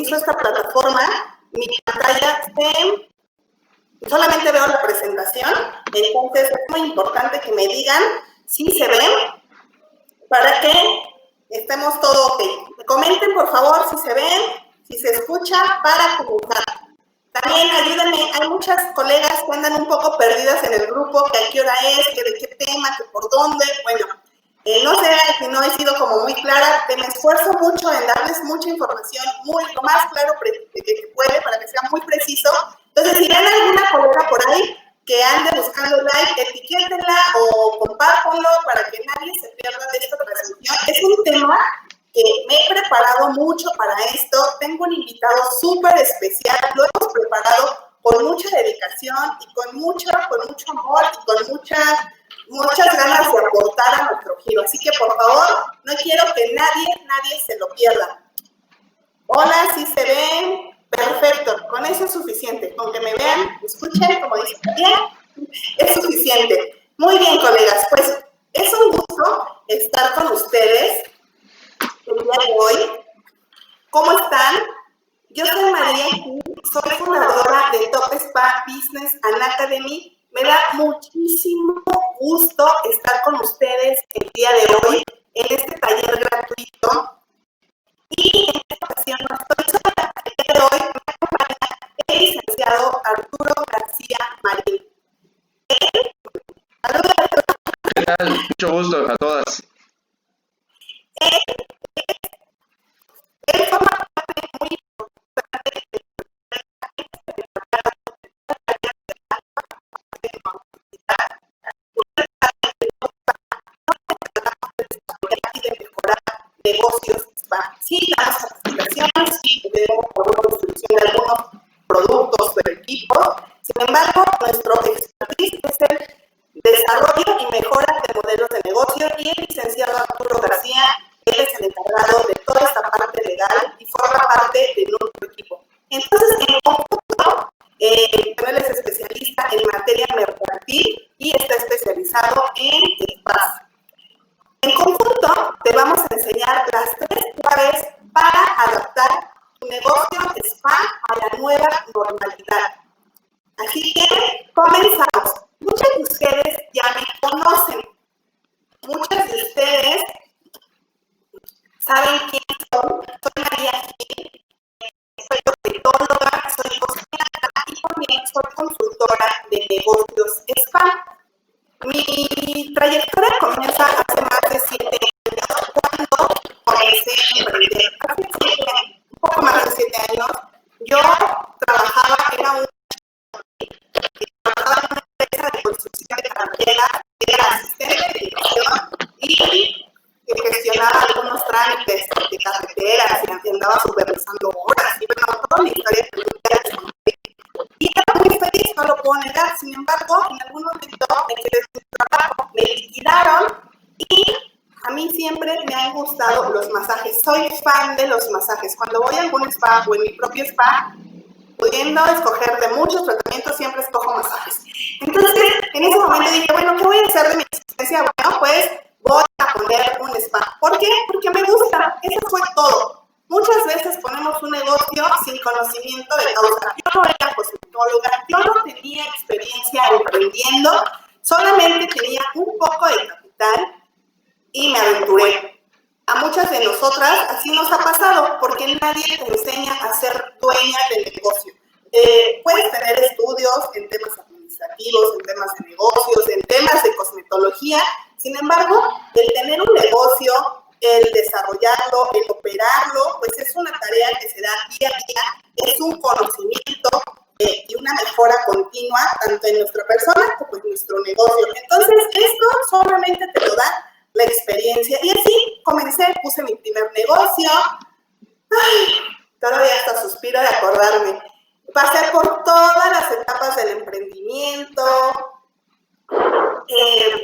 utilizo esta plataforma, mi pantalla solamente veo la presentación, entonces es muy importante que me digan si se ven para que estemos todo ok. Comenten, por favor, si se ven, si se escucha, para comenzar. También ayúdenme, hay muchas colegas que andan un poco perdidas en el grupo, que a qué hora es, que de qué tema, que por dónde. Bueno, no sé si no he sido como muy clara, me esfuerzo mucho en darles mucha información, lo más claro que puede, para que sea muy preciso. Entonces, si ven alguna colega por ahí que ande buscando like, etiquétenla o compártanlo para que nadie se pierda de esta transmisión. Es un tema que me he preparado mucho para esto. Tengo un invitado súper especial, lo hemos preparado con mucha dedicación y con mucho amor y con muchas ganas de aportar a nuestro giro. Así que, por favor, no quiero que nadie se lo pierda. Hola, ¿sí se ven? Perfecto, con eso es suficiente. Con que me vean, escuchen, como dicen bien, es suficiente. Muy bien, colegas, pues es un gusto estar con ustedes el día de hoy. ¿Cómo están? Yo soy María, soy fundadora de Top Spa Business and Academy. Me da muchísimo gusto estar con ustedes el día de hoy en este taller gratuito. Y en esta ocasión no estoy sola. El día de hoy me acompaña el licenciado Arturo García Marín. Saludos, Arturo. ¿Qué tal? Mucho gusto a todas. Él forma parte muy importante de y de mejorar negocios spa. Sí, damos capacitaciones, sí, tenemos por distribución de algunos productos o equipos. Sin embargo, nuestro expertise es el desarrollo y mejora de modelos de negocio, y el licenciado Arturo García, él es el encargado de toda esta parte legal y forma parte de nuestro equipo. Entonces, en conjunto, él es especialista en materia mercantil y está especializado en spas. En conjunto, te vamos a enseñar las 3 claves para adaptar tu negocio spa a la nueva normalidad. Así que comenzamos. Muchos de ustedes ya me conocen. Muchos de ustedes saben quién soy. Soy María Gil, soy odontóloga, soy cocinera y también soy consultora de negocios spa. Mi trayectoria comienza hace más de 7 años, cuando comencé a emprender. Un poco más de 7 años, yo trabajaba en una empresa de construcción de carreteras, era asistente de dirección y gestionaba algunos trámites de carreteras y andaba supervisando obras. Y bueno, toda mi historia y era muy feliz, no lo puedo negar. Sin embargo, en algún momento me quedé sin trabajo, me liquidaron, y a mí siempre me han gustado los masajes. Soy fan de los masajes. Cuando voy a algún spa o en mi propio spa, pudiendo escoger de muchos tratamientos, siempre escojo masajes. Entonces, en ese momento dije, bueno, ¿qué voy a hacer de mi existencia? Bueno, pues voy a poner un spa. ¿Por qué? Porque me gusta. Eso fue todo. Muchas veces ponemos un negocio sin conocimiento de causa. Yo no era cosmetóloga, yo no tenía experiencia emprendiendo, solamente tenía un poco de capital y me aventuré. A muchas de nosotras así nos ha pasado, porque nadie te enseña a ser dueña del negocio. Puedes tener estudios en temas administrativos, en temas de negocios, en temas de cosmetología. Sin embargo, el tener un negocio, el desarrollarlo, el operarlo, pues es una tarea que se da día a día, es un conocimiento y una mejora continua, tanto en nuestra persona como en nuestro negocio. Entonces, esto solamente te lo da la experiencia. Y así comencé, puse mi primer negocio. Ay, todavía hasta suspiro de acordarme. Pasé por todas las etapas del emprendimiento.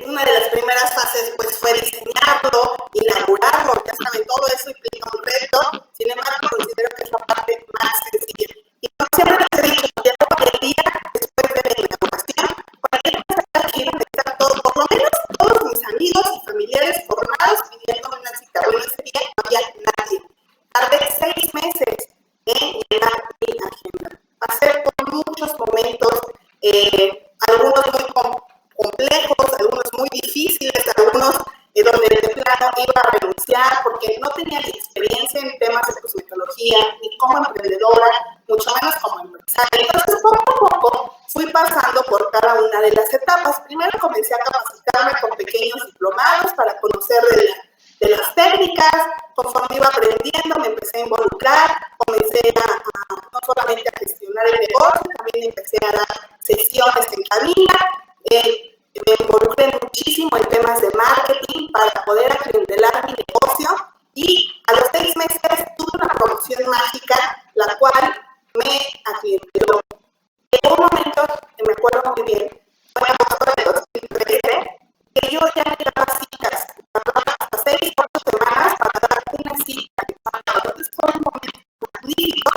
Una de las primeras fases pues fue diseñarlo, inaugurarlo. Ya saben, todo eso implica un reto. Sin embargo, considero que es la parte más sencilla. Y como siempre les he dicho, el día después de la inauguración, cualquier cosa que necesitar todo, por lo menos todos mis amigos y familiares formados pidiendo una cita. Bueno, ese día no había nadie. Tardé 6 meses en tenía ni experiencia en temas de cosmetología, ni como emprendedora, mucho menos como empresaria. Entonces, poco a poco fui pasando por cada una de las etapas. Primero comencé a capacitarme con pequeños diplomados para conocer de las técnicas. Conforme iba aprendiendo, me empecé a involucrar, comencé no solamente a gestionar el negocio, también empecé a dar sesiones en cabina. Me involucré muchísimo en temas de marketing para poder aclientelar mi negocio y a los 6 meses tuve una promoción mágica, la cual me aclienteló. En un momento, me acuerdo muy bien, fue en agosto de 2013, que yo ya me daba citas, hasta 6 o 8 semanas para dar una cita. Entonces fue un momento magnífico,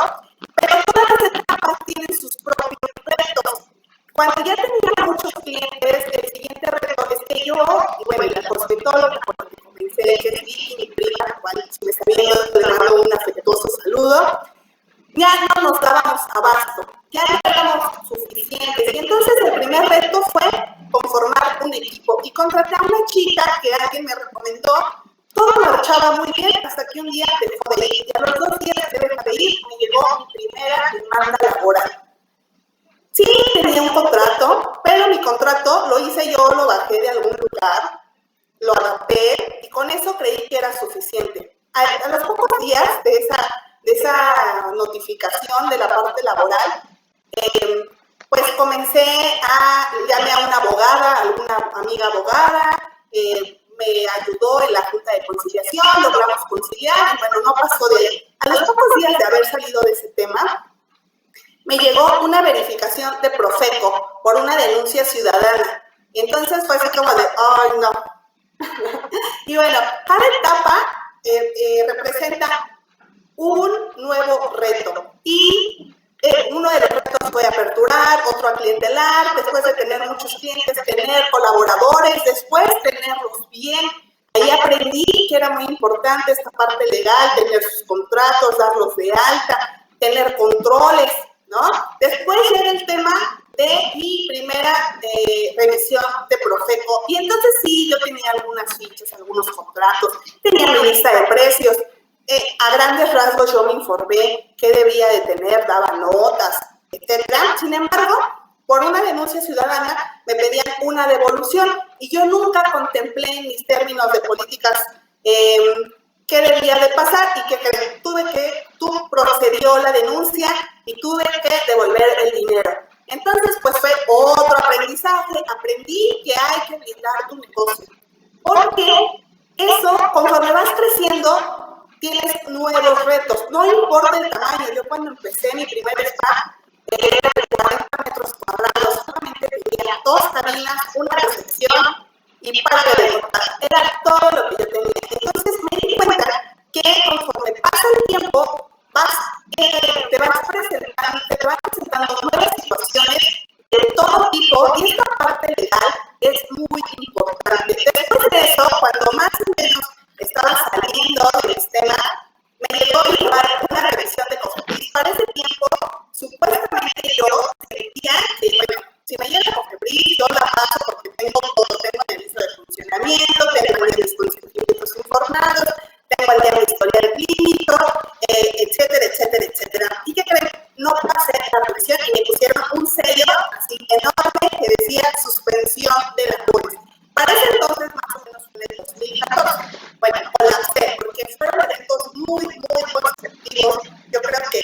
pero todas las etapas tienen sus propios retos. Cuando ya tenía muchos clientes, el siguiente reto es que yo, y bueno, y la cosmetóloga con la que comencé, que es Vicky, mi prima, la cual si me está viendo, le mando un afectuoso saludo, ya no nos dábamos abasto, ya no éramos suficientes. Y entonces el primer reto fue conformar un equipo. Y contraté a una chica que alguien me recomendó. Todo marchaba muy bien hasta que un día dejó de ir. Y a los 2 días de dejar de ir, me llegó mi primera demanda laboral. Sí, tenía un contrato, pero mi contrato lo hice yo, lo bajé de algún lugar, lo adapté y con eso creí que era suficiente. A los pocos días de esa notificación de la parte laboral, pues llamé a una abogada, alguna amiga abogada, me ayudó en la junta de conciliación, logramos conciliar, y bueno, no pasó de ahí. A los pocos días de haber salido de ese tema, me llegó una verificación de Profeco por una denuncia ciudadana. Y entonces fue así como de, ¡ay, no! Y bueno, cada etapa representa un nuevo reto. Y uno de los retos fue aperturar, otro a clientelar, después de tener muchos clientes, tener colaboradores, después tenerlos bien. Ahí aprendí que era muy importante esta parte legal, tener sus contratos, darlos de alta, tener controles, ¿no? Después llega el tema de mi primera revisión de Profeco. Y entonces sí, yo tenía algunas fichas, algunos contratos, tenía mi lista de precios. A grandes rasgos yo me informé qué debía de tener, daba notas, etcétera. Sin embargo, por una denuncia ciudadana me pedían una devolución y yo nunca contemplé en mis términos de políticas qué debía de pasar y que procedió la denuncia y tuve que devolver el dinero. Entonces, pues fue otro aprendizaje. Aprendí que hay que blindar tu negocio. Porque eso, conforme vas creciendo, tienes nuevos retos. No importa el tamaño. Yo cuando empecé mi primer spa, era de 40 metros cuadrados. Solamente tenía 2 cabinas, una recepción y para de contar. Era todo lo que yo tenía. Entonces me di cuenta que conforme pasa el tiempo, te van presentando nuevas situaciones de todo tipo y esta parte legal es muy importante. Después de eso, cuando más o menos estaba saliendo del sistema, me llegó a llevar una revisión de Cofepris. Para ese tiempo, supuestamente yo sentía que, bueno, si me llega Cofepris, yo la paso porque tengo todo, tengo el aviso de funcionamiento, tengo mis consentimientos informados, tengo el de mi historial clínico, etcétera, etcétera, etcétera. ¿Y qué creen? No pasé la revisión y me pusieron un sello así enorme que decía suspensión de labores. Para ese entonces, más o menos en el 2014, bueno, colapsé, porque fueron eventos muy, muy constructivos. Yo creo que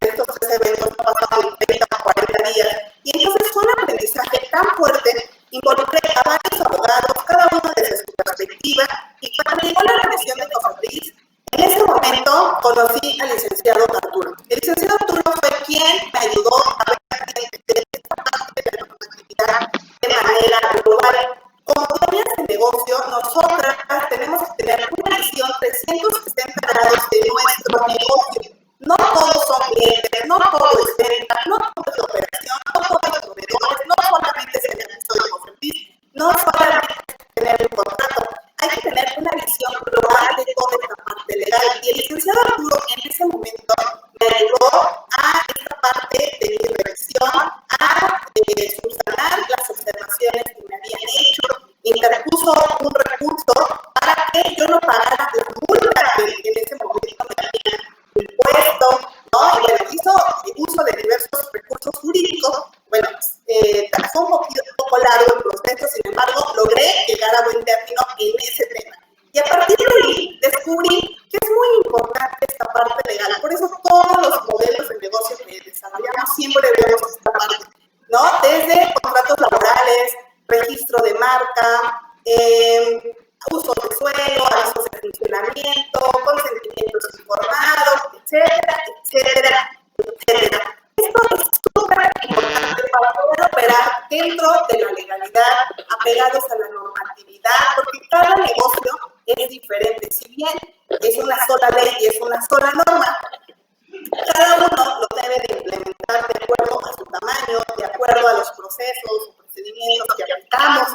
estos 3 eventos no pasaban en 30 o 40 días. Y entonces fue un aprendizaje tan fuerte, involucré a varios abogados, cada uno desde su perspectiva, y cuando llegó la revisión de Cofepris, en ese momento conocí al licenciado Arturo. El licenciado Arturo fue quien me ayudó a ver esta parte de la normatividad de manera global. Como dueñas de negocio, nosotras tenemos que tener una visión 360 grados de nuestro negocio. No todos son clientes, no todo es venta, no todo es operación, no todo es proveedores, no solamente es el servicio de Cofepris, no solamente es tener un contrato. Hay que tener una visión global de toda esta parte legal. Y el licenciado Arturo en ese momento me ayudó a esta parte de mi revisión, a subsanar las observaciones que me habían hecho, interpuso un recurso para que yo no pagara la multa Por eso todos los modelos de negocio que desarrollamos siempre vemos esta parte, ¿no? Desde contratos laborales, registro de marca, uso de suelo, avisos de funcionamiento, consentimientos informados, etcétera, etcétera, etcétera. Esto es súper importante para poder operar dentro de la legalidad, apegados a la normatividad, porque cada negocio es diferente. Si bien es una sola ley y es una sola norma, cada uno lo debe de implementar de acuerdo a su tamaño, de acuerdo a los procesos o procedimientos que aplicamos.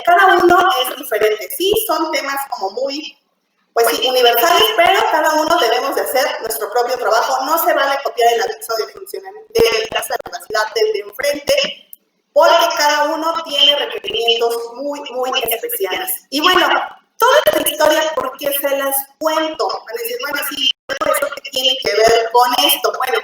Cada uno es diferente. Sí, son temas como muy, pues sí, universales, pero cada uno debemos de hacer nuestro propio trabajo. No se vale copiar el aviso de funcionamiento de la privacidad del de enfrente, porque cada uno tiene requerimientos muy, muy especiales. Y bueno, toda esta historia, ¿por qué se las cuento? Van a decir, bueno, sí, todo eso que tiene que ver con esto. Bueno,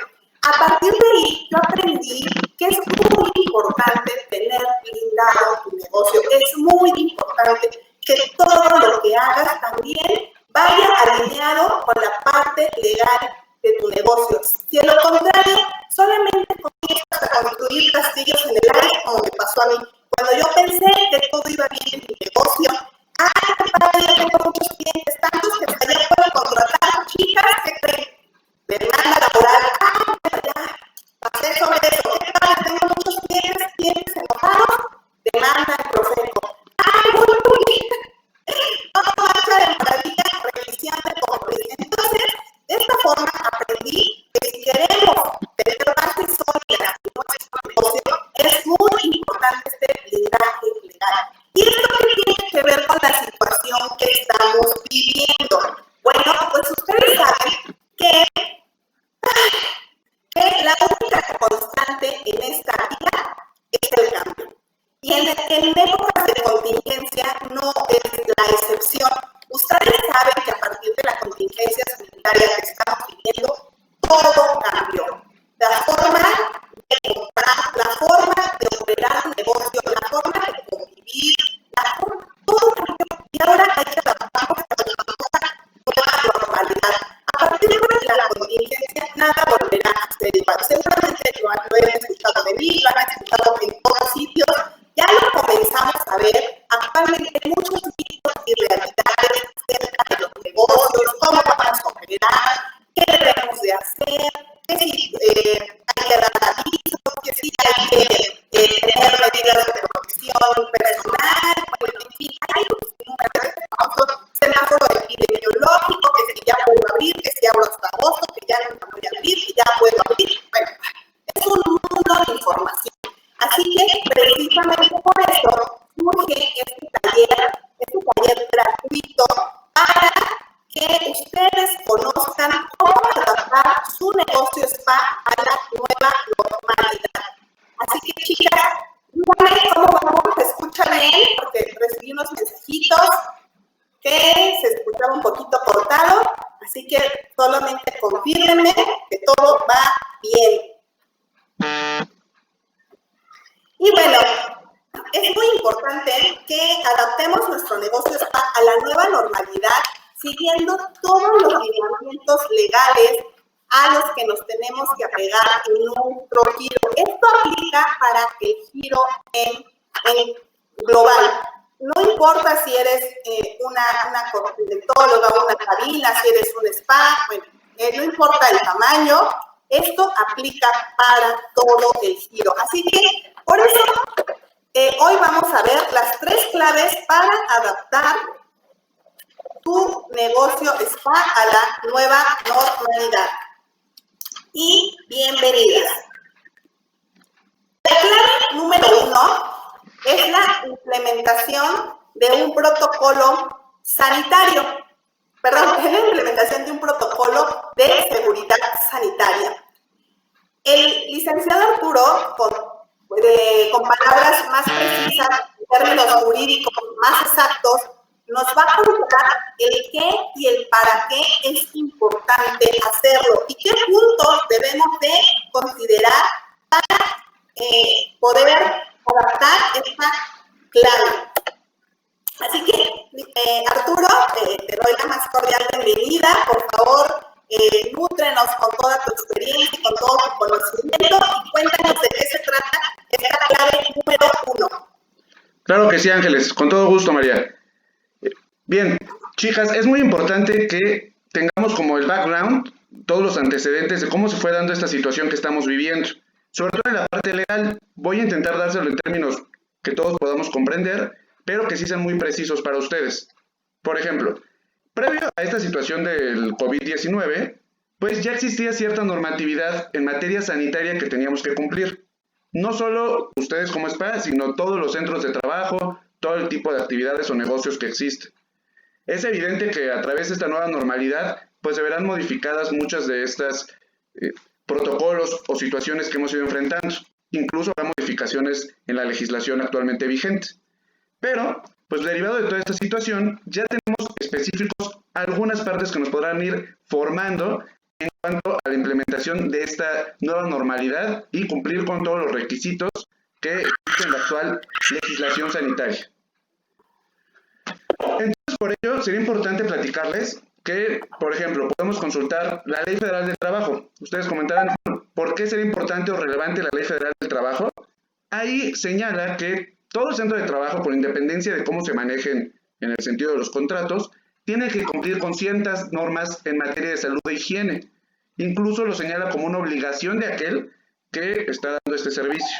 a partir de ahí, yo aprendí que es muy importante tener blindado tu negocio. Es muy importante que todo lo que hagas también vaya alineado con la parte legal de tu negocio. Si de lo contrario, solamente comienzas a construir castillos en el aire, como me pasó a mí. Cuando yo pensé que todo iba bien en mi negocio, qué padre, ya tengo muchos clientes, tantos que hasta ya puedo contratar chicas que creen demanda laboral. Ya pasé sobre eso. Qué padre, tengo muchos clientes enojados, demanda en Profeco. Muy bien. Todo marcha de maravilla, revisión de compromiso. Entonces, de esta forma aprendí que si queremos tener bases sólidas en nuestro negocio, es muy importante este blindaje legal. ¿Y esto qué tiene que ver con la situación que estamos viviendo? Bueno, pues ustedes saben que la única constante en esta vida es el cambio. Y en épocas de contingencia no es la excepción. Ustedes saben que a partir de la contingencia sanitaria que estamos viviendo, todo cambió. La forma de comprar, la forma de operar un negocio, la forma de convivir, todo cambió. Y ahora hay que adaptarnos a la nueva normalidad. A partir de la contingencia, nada volverá a ser igual. Seguramente lo han escuchado de mí, lo han escuchado en todos sitios. Ya lo comenzamos a ver. Actualmente hay muchos mitos y realidades acerca de los negocios, cómo vamos a operar, qué debemos de hacer, que si hay que dar avisos, que si hay que tener medidas de protección personal, bueno, en fin, hay un famoso semáforo epidemiológico, que si ya puedo abrir, que si abro hasta agosto, que ya no voy a abrir, que ya puedo abrir. Bueno, es un mundo de información. Así que precisamente por eso surge este taller gratuito para que ustedes conozcan cómo adaptar su negocio spa a la nueva normalidad. Así que chicas, díganme cómo vamos, ¿se escucha bien? Porque recibí unos mensajitos que se escuchaba un poquito cortado, así que solamente confírmenme que todo va bien. Y bueno, es muy importante que adaptemos nuestro negocio spa a la nueva normalidad, siguiendo todos los lineamientos legales a los que nos tenemos que apegar en nuestro giro. Esto aplica para el giro en global. No importa si eres una cosmetóloga, una cabina, si eres un spa, bueno, no importa el tamaño, esto aplica para todo el giro. Así que, por eso, hoy vamos a ver las 3 claves para adaptar tu negocio spa a la nueva normalidad. Y bienvenidas. La clave número 1 es la implementación de un protocolo sanitario. Perdón, es la implementación de un protocolo de seguridad sanitaria. El licenciado Arturo, con palabras más precisas, términos jurídicos más exactos, nos va a contar el qué y el para qué es importante hacerlo y qué puntos debemos de considerar para poder adaptar esta clave. Así que, Arturo, te doy la más cordial bienvenida. Por favor, Nútrenos con toda tu experiencia, con todo tu conocimiento y cuéntanos de qué se trata esta clave número 1. Claro que sí, Ángeles, con todo gusto, María. Bien, chicas, es muy importante que tengamos como el background, todos los antecedentes de cómo se fue dando esta situación que estamos viviendo. Sobre todo en la parte legal, voy a intentar dárselo en términos que todos podamos comprender, pero que sí sean muy precisos para ustedes. Por ejemplo, previo a esta situación del COVID-19, pues ya existía cierta normatividad en materia sanitaria que teníamos que cumplir. No solo ustedes como SPA, sino todos los centros de trabajo, todo el tipo de actividades o negocios que existen. Es evidente que a través de esta nueva normalidad, pues se verán modificadas muchas de estas protocolos o situaciones que hemos ido enfrentando. Incluso habrá modificaciones en la legislación actualmente vigente. Pero, pues derivado de toda esta situación, ya tenemos específicos algunas partes que nos podrán ir formando en cuanto a la implementación de esta nueva normalidad y cumplir con todos los requisitos que existen en la actual legislación sanitaria. Entonces, por ello, sería importante platicarles que, por ejemplo, podemos consultar la Ley Federal del Trabajo. Ustedes comentarán, ¿por qué sería importante o relevante la Ley Federal del Trabajo? Ahí señala que todo centro de trabajo, por independencia de cómo se manejen en el sentido de los contratos, tiene que cumplir con ciertas normas en materia de salud e higiene. Incluso lo señala como una obligación de aquel que está dando este servicio.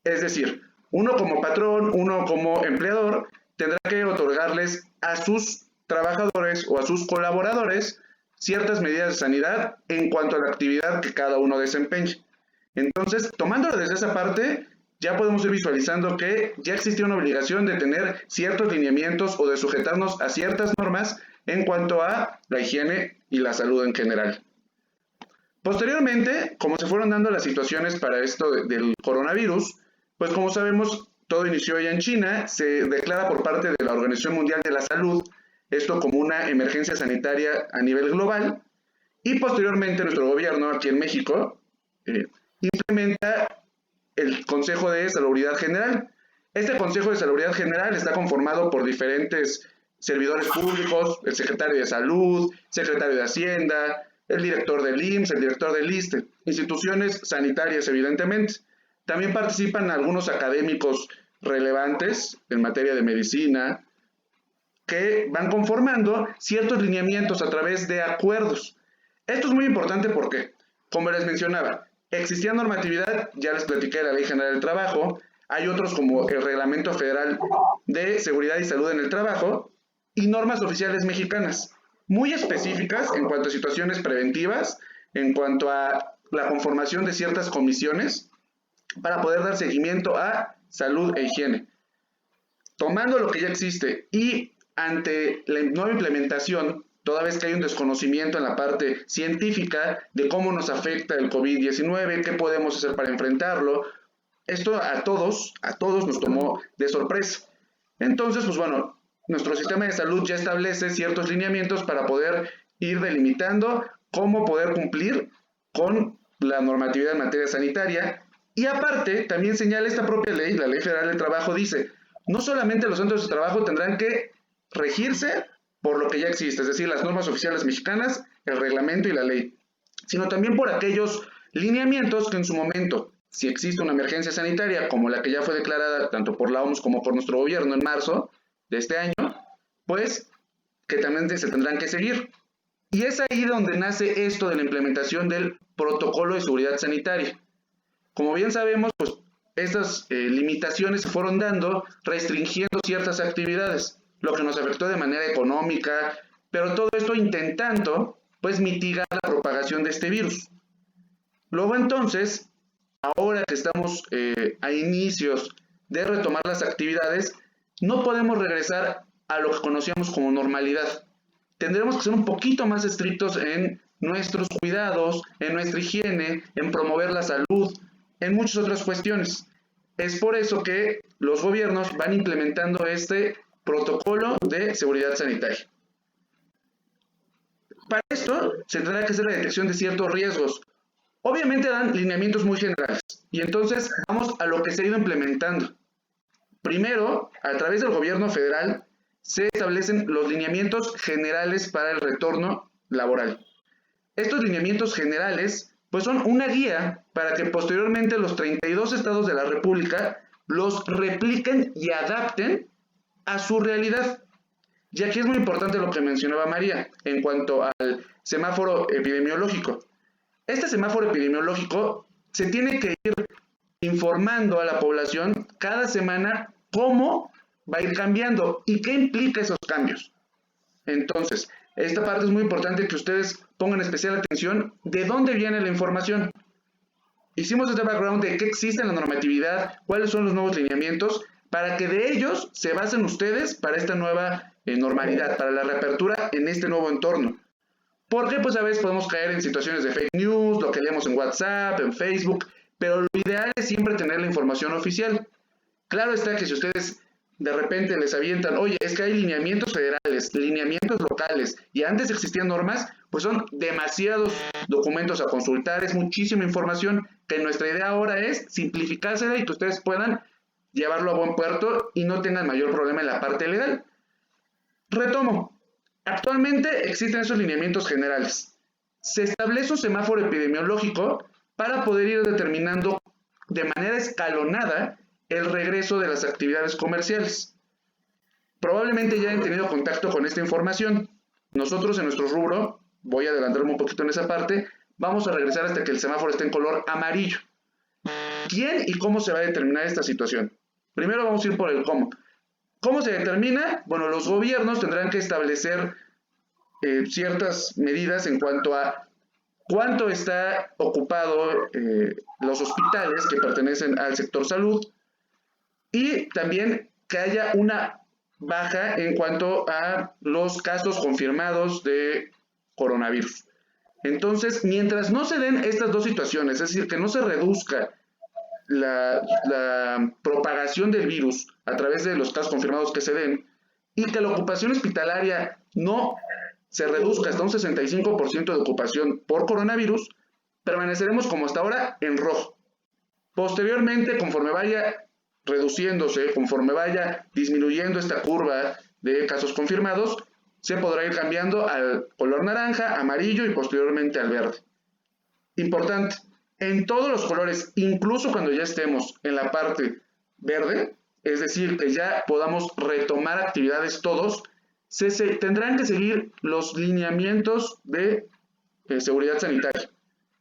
Es decir, uno como patrón, uno como empleador, tendrá que otorgarles a sus trabajadores o a sus colaboradores ciertas medidas de sanidad en cuanto a la actividad que cada uno desempeñe. Entonces, tomándolo desde esa parte, ya podemos ir visualizando que ya existía una obligación de tener ciertos lineamientos o de sujetarnos a ciertas normas en cuanto a la higiene y la salud en general. Posteriormente, como se fueron dando las situaciones para esto del coronavirus, pues como sabemos, todo inició ya en China, se declara por parte de la Organización Mundial de la Salud esto como una emergencia sanitaria a nivel global, y posteriormente nuestro gobierno aquí en México implementa el Consejo de Salubridad General. Este Consejo de Salubridad General está conformado por diferentes servidores públicos, el secretario de Salud, secretario de Hacienda, el director del IMSS, el director del ISSSTE, instituciones sanitarias evidentemente. También participan algunos académicos relevantes en materia de medicina que van conformando ciertos lineamientos a través de acuerdos. Esto es muy importante porque, como les mencionaba, existía normatividad, ya les platiqué de la Ley General del Trabajo, hay otros como el Reglamento Federal de Seguridad y Salud en el Trabajo y normas oficiales mexicanas, muy específicas en cuanto a situaciones preventivas, en cuanto a la conformación de ciertas comisiones para poder dar seguimiento a salud e higiene. Tomando lo que ya existe y ante la nueva implementación, toda vez que hay un desconocimiento en la parte científica de cómo nos afecta el COVID-19, qué podemos hacer para enfrentarlo, esto a todos nos tomó de sorpresa. Entonces, pues bueno, nuestro sistema de salud ya establece ciertos lineamientos para poder ir delimitando cómo poder cumplir con la normatividad en materia sanitaria. Y aparte, también señala esta propia ley, la Ley Federal del Trabajo, dice, no solamente los centros de trabajo tendrán que regirse por lo que ya existe, es decir, las normas oficiales mexicanas, el reglamento y la ley, sino también por aquellos lineamientos que en su momento, si existe una emergencia sanitaria como la que ya fue declarada tanto por la OMS como por nuestro gobierno en marzo de este año, pues que también se tendrán que seguir. Y es ahí donde nace esto de la implementación del protocolo de seguridad sanitaria. Como bien sabemos, pues estas limitaciones se fueron dando restringiendo ciertas actividades, lo que nos afectó de manera económica, pero todo esto intentando pues mitigar la propagación de este virus. Luego entonces, ahora que estamos a inicios de retomar las actividades, no podemos regresar a lo que conocíamos como normalidad. Tendremos que ser un poquito más estrictos en nuestros cuidados, en nuestra higiene, en promover la salud, en muchas otras cuestiones. Es por eso que los gobiernos van implementando este protocolo de seguridad sanitaria. Para esto se tendrá que hacer la detección de ciertos riesgos. Obviamente dan lineamientos muy generales y entonces vamos a lo que se ha ido implementando. Primero, a través del gobierno federal se establecen los lineamientos generales para el retorno laboral. Estos lineamientos generales pues son una guía para que posteriormente los 32 estados de la República los repliquen y adapten a su realidad. Y aquí es muy importante lo que mencionaba María en cuanto al semáforo epidemiológico. Este semáforo epidemiológico se tiene que ir informando a la población cada semana cómo va a ir cambiando y qué implica esos cambios. Entonces, esta parte es muy importante que ustedes pongan especial atención de dónde viene la información. Hicimos este background de qué existe en la normatividad, cuáles son los nuevos lineamientos, para que de ellos se basen ustedes para esta nueva normalidad, para la reapertura en este nuevo entorno. Porque pues a veces podemos caer en situaciones de fake news, lo que leemos en WhatsApp, en Facebook, pero lo ideal es siempre tener la información oficial. Claro está que si ustedes de repente les avientan, oye, es que hay lineamientos federales, lineamientos locales, y antes existían normas, pues son demasiados documentos a consultar, es muchísima información, que nuestra idea ahora es simplificársela y que ustedes puedan llevarlo a buen puerto y no tengan mayor problema en la parte legal. Retomo, actualmente existen esos lineamientos generales. Se establece un semáforo epidemiológico para poder ir determinando de manera escalonada el regreso de las actividades comerciales. Probablemente ya hayan tenido contacto con esta información. Nosotros en nuestro rubro, voy a adelantarme un poquito en esa parte, vamos a regresar hasta que el semáforo esté en color amarillo. ¿Quién y cómo se va a determinar esta situación? Primero vamos a ir por el cómo. ¿Cómo se determina? Bueno, los gobiernos tendrán que establecer ciertas medidas en cuanto a cuánto está ocupado los hospitales que pertenecen al sector salud y también que haya una baja en cuanto a los casos confirmados de coronavirus. Entonces, mientras no se den estas dos situaciones, es decir, que no se reduzca la propagación del virus a través de los casos confirmados que se den y que la ocupación hospitalaria no se reduzca hasta un 65% de ocupación por coronavirus, permaneceremos como hasta ahora en rojo. Posteriormente, conforme vaya reduciéndose, conforme vaya disminuyendo esta curva de casos confirmados, se podrá ir cambiando al color naranja, amarillo y posteriormente al verde. Importante, en todos los colores, incluso cuando ya estemos en la parte verde, es decir, que ya podamos retomar actividades todos, se tendrán que seguir los lineamientos de seguridad sanitaria.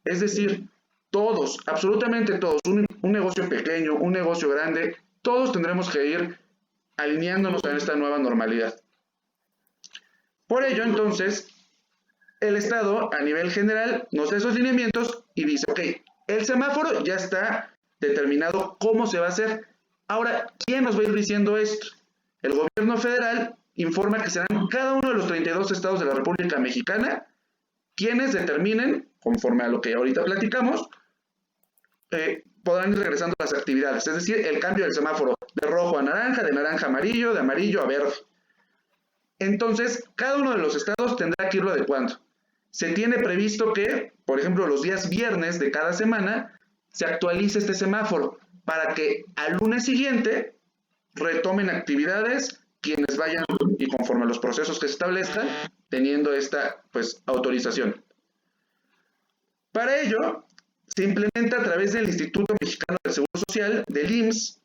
Es decir, todos, absolutamente todos, un negocio pequeño, un negocio grande, todos tendremos que ir alineándonos a esta nueva normalidad. Por ello, entonces, el Estado, a nivel general, nos da esos lineamientos y dice, ok, el semáforo ya está determinado cómo se va a hacer. Ahora, ¿quién nos va a ir diciendo esto? El gobierno federal informa que serán cada uno de los 32 estados de la República Mexicana quienes determinen, conforme a lo que ahorita platicamos, podrán ir regresando a las actividades. Es decir, el cambio del semáforo de rojo a naranja, de naranja a amarillo, de amarillo a verde. Entonces, cada uno de los estados tendrá que irlo adecuando. Se tiene previsto que, por ejemplo, los días viernes de cada semana se actualice este semáforo para que al lunes siguiente retomen actividades quienes vayan y conforme a los procesos que se establezcan, teniendo esta autorización. Para ello, se implementa a través del Instituto Mexicano del Seguro Social, del IMSS,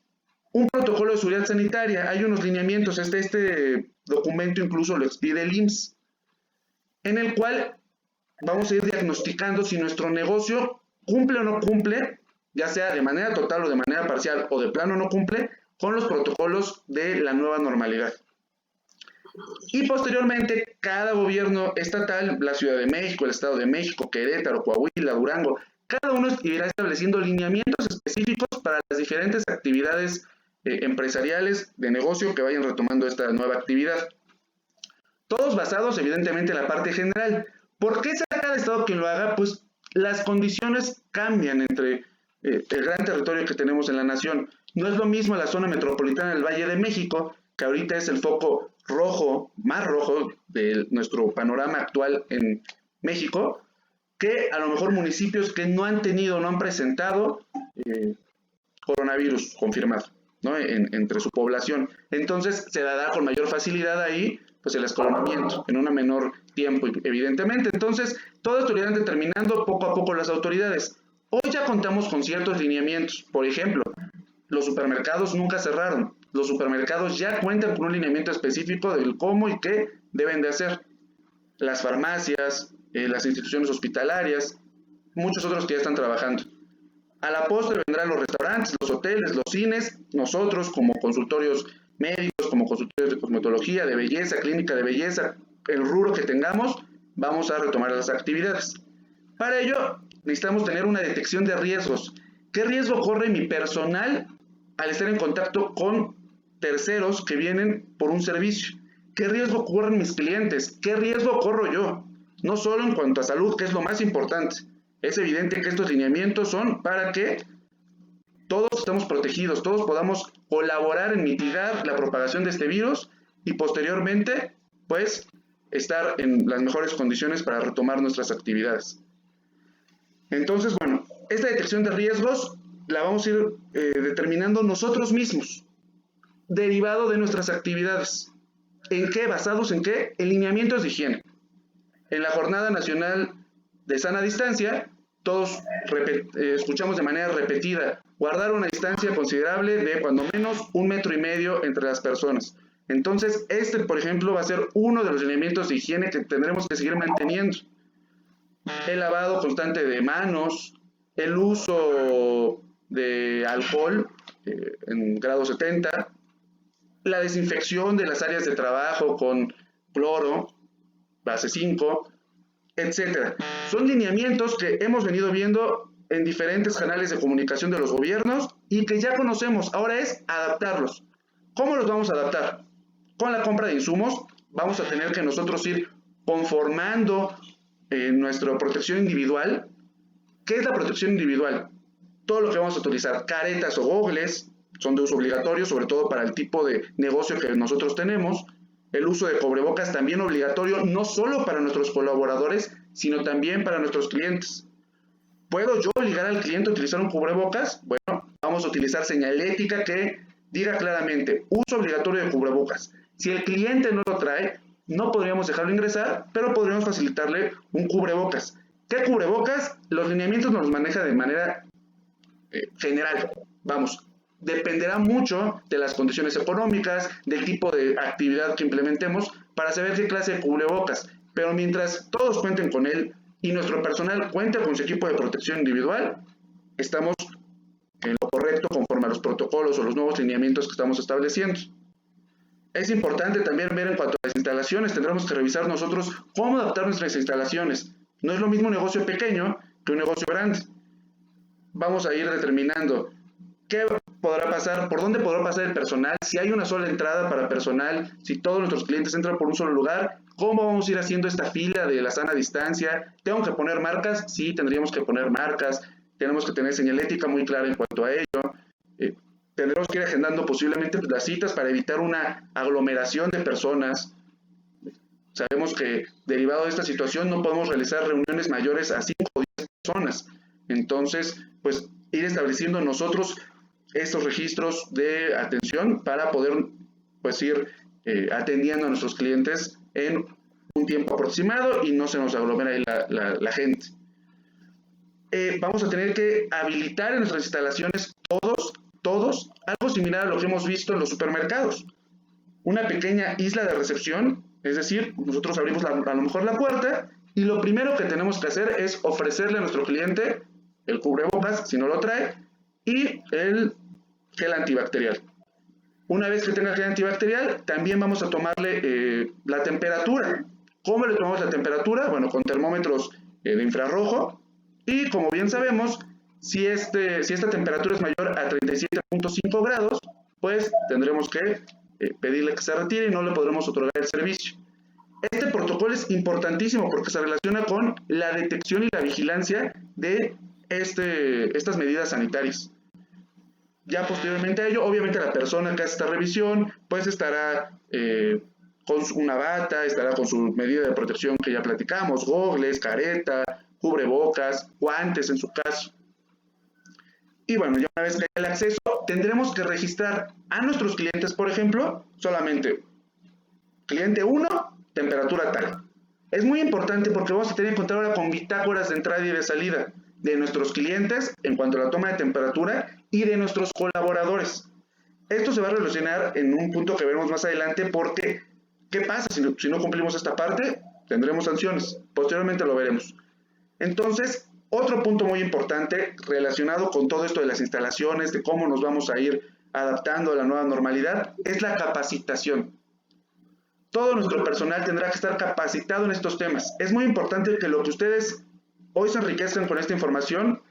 un protocolo de seguridad sanitaria. Hay unos lineamientos, este documento incluso lo expide el IMSS, en el cual vamos a ir diagnosticando si nuestro negocio cumple o no cumple, ya sea de manera total o de manera parcial o de plano no cumple, con los protocolos de la nueva normalidad. Y posteriormente, cada gobierno estatal, la Ciudad de México, el Estado de México, Querétaro, Coahuila, Durango, cada uno irá estableciendo lineamientos específicos para las diferentes actividades empresariales de negocio que vayan retomando esta nueva actividad. Todos basados evidentemente en la parte general. ¿Por qué será cada estado quien lo haga? Pues las condiciones cambian entre el gran territorio que tenemos en la nación. No es lo mismo la zona metropolitana del Valle de México, que ahorita es el foco rojo, más rojo de nuestro panorama actual en México, que a lo mejor municipios que no han presentado coronavirus confirmado, ¿no? entre su población. Entonces se dará con mayor facilidad ahí pues el escalonamiento en un menor tiempo, evidentemente. Entonces, todo esto lo irán determinando poco a poco las autoridades. Hoy ya contamos con ciertos lineamientos. Por ejemplo, los supermercados nunca cerraron. Los supermercados ya cuentan con un lineamiento específico del cómo y qué deben de hacer. Las farmacias, las instituciones hospitalarias, muchos otros que ya están trabajando. A la postre vendrán los restaurantes, los hoteles, los cines, nosotros como consultorios médicos, como consultorios de cosmetología, de belleza, clínica de belleza, el rubro que tengamos, vamos a retomar las actividades. Para ello, necesitamos tener una detección de riesgos. ¿Qué riesgo corre mi personal al estar en contacto con terceros que vienen por un servicio? ¿Qué riesgo corren mis clientes? ¿Qué riesgo corro yo? No solo en cuanto a salud, que es lo más importante. Es evidente que estos lineamientos son para que todos estemos protegidos, todos podamos colaborar en mitigar la propagación de este virus y posteriormente, pues, estar en las mejores condiciones para retomar nuestras actividades. Entonces, bueno, esta detección de riesgos la vamos a ir determinando nosotros mismos, derivado de nuestras actividades. ¿En qué? ¿Basados en qué? En lineamientos de higiene. En la Jornada Nacional de Sana Distancia, todos escuchamos de manera repetida, guardar una distancia considerable de cuando menos 1,5 metros entre las personas. Entonces, por ejemplo, va a ser uno de los lineamientos de higiene que tendremos que seguir manteniendo. El lavado constante de manos, el uso de alcohol en grado 70, la desinfección de las áreas de trabajo con cloro, base 5, etcétera. Son lineamientos que hemos venido viendo en diferentes canales de comunicación de los gobiernos y que ya conocemos. Ahora es adaptarlos. ¿Cómo los vamos a adaptar? Con la compra de insumos vamos a tener que nosotros ir conformando nuestra protección individual. ¿Qué es la protección individual? Todo lo que vamos a utilizar, caretas o gogles, son de uso obligatorio, sobre todo para el tipo de negocio que nosotros tenemos. El uso de cubrebocas también obligatorio, no solo para nuestros colaboradores, sino también para nuestros clientes. ¿Puedo yo obligar al cliente a utilizar un cubrebocas? Bueno, vamos a utilizar señalética que diga claramente, uso obligatorio de cubrebocas. Si el cliente no lo trae, no podríamos dejarlo ingresar, pero podríamos facilitarle un cubrebocas. ¿Qué cubrebocas? Los lineamientos nos maneja de manera general. Vamos, dependerá mucho de las condiciones económicas, del tipo de actividad que implementemos para saber qué clase de cubrebocas. Pero mientras todos cuenten con él y nuestro personal cuenta con su equipo de protección individual, estamos en lo correcto conforme a los protocolos o los nuevos lineamientos que estamos estableciendo. Es importante también ver en cuanto a las instalaciones, tendremos que revisar nosotros cómo adaptar nuestras instalaciones. No es lo mismo un negocio pequeño que un negocio grande. Vamos a ir determinando qué podrá pasar, por dónde podrá pasar el personal, si hay una sola entrada para personal, si todos nuestros clientes entran por un solo lugar, cómo vamos a ir haciendo esta fila de la sana distancia. ¿Tengo que poner marcas? Sí, tendríamos que poner marcas, tenemos que tener señalética muy clara en cuanto a ello. Tendremos que ir agendando posiblemente las citas para evitar una aglomeración de personas. Sabemos que derivado de esta situación no podemos realizar reuniones mayores a 5 o 10 personas. Entonces, pues ir estableciendo nosotros estos registros de atención para poder pues ir atendiendo a nuestros clientes en un tiempo aproximado y no se nos aglomera ahí la gente. Vamos a tener que habilitar en nuestras instalaciones todos, algo similar a lo que hemos visto en los supermercados. Una pequeña isla de recepción, es decir, nosotros abrimos a lo mejor la puerta y lo primero que tenemos que hacer es ofrecerle a nuestro cliente el cubrebocas, si no lo trae, y el gel antibacterial. Una vez que tenga el gel antibacterial, también vamos a tomarle la temperatura. ¿Cómo le tomamos la temperatura? Bueno, con termómetros de infrarrojo, y como bien sabemos, si esta temperatura es mayor a 37.5 grados, pues tendremos que pedirle que se retire y no le podremos otorgar el servicio. Este protocolo es importantísimo porque se relaciona con la detección y la vigilancia de estas medidas sanitarias. Ya posteriormente a ello, obviamente la persona que hace esta revisión, pues estará con una bata, estará con su medida de protección que ya platicamos, gogles, careta, cubrebocas, guantes en su caso. Y bueno, ya una vez que hay el acceso, tendremos que registrar a nuestros clientes, por ejemplo, solamente Cliente 1, temperatura tal. Es muy importante porque vamos a tener que contar ahora con bitácoras de entrada y de salida de nuestros clientes en cuanto a la toma de temperatura y de nuestros colaboradores. Esto se va a relacionar en un punto que veremos más adelante porque, ¿qué pasa si no cumplimos esta parte? Tendremos sanciones. Posteriormente lo veremos. Entonces, otro punto muy importante relacionado con todo esto de las instalaciones, de cómo nos vamos a ir adaptando a la nueva normalidad, es la capacitación. Todo nuestro personal tendrá que estar capacitado en estos temas. Es muy importante que lo que ustedes hoy se enriquezcan con esta información,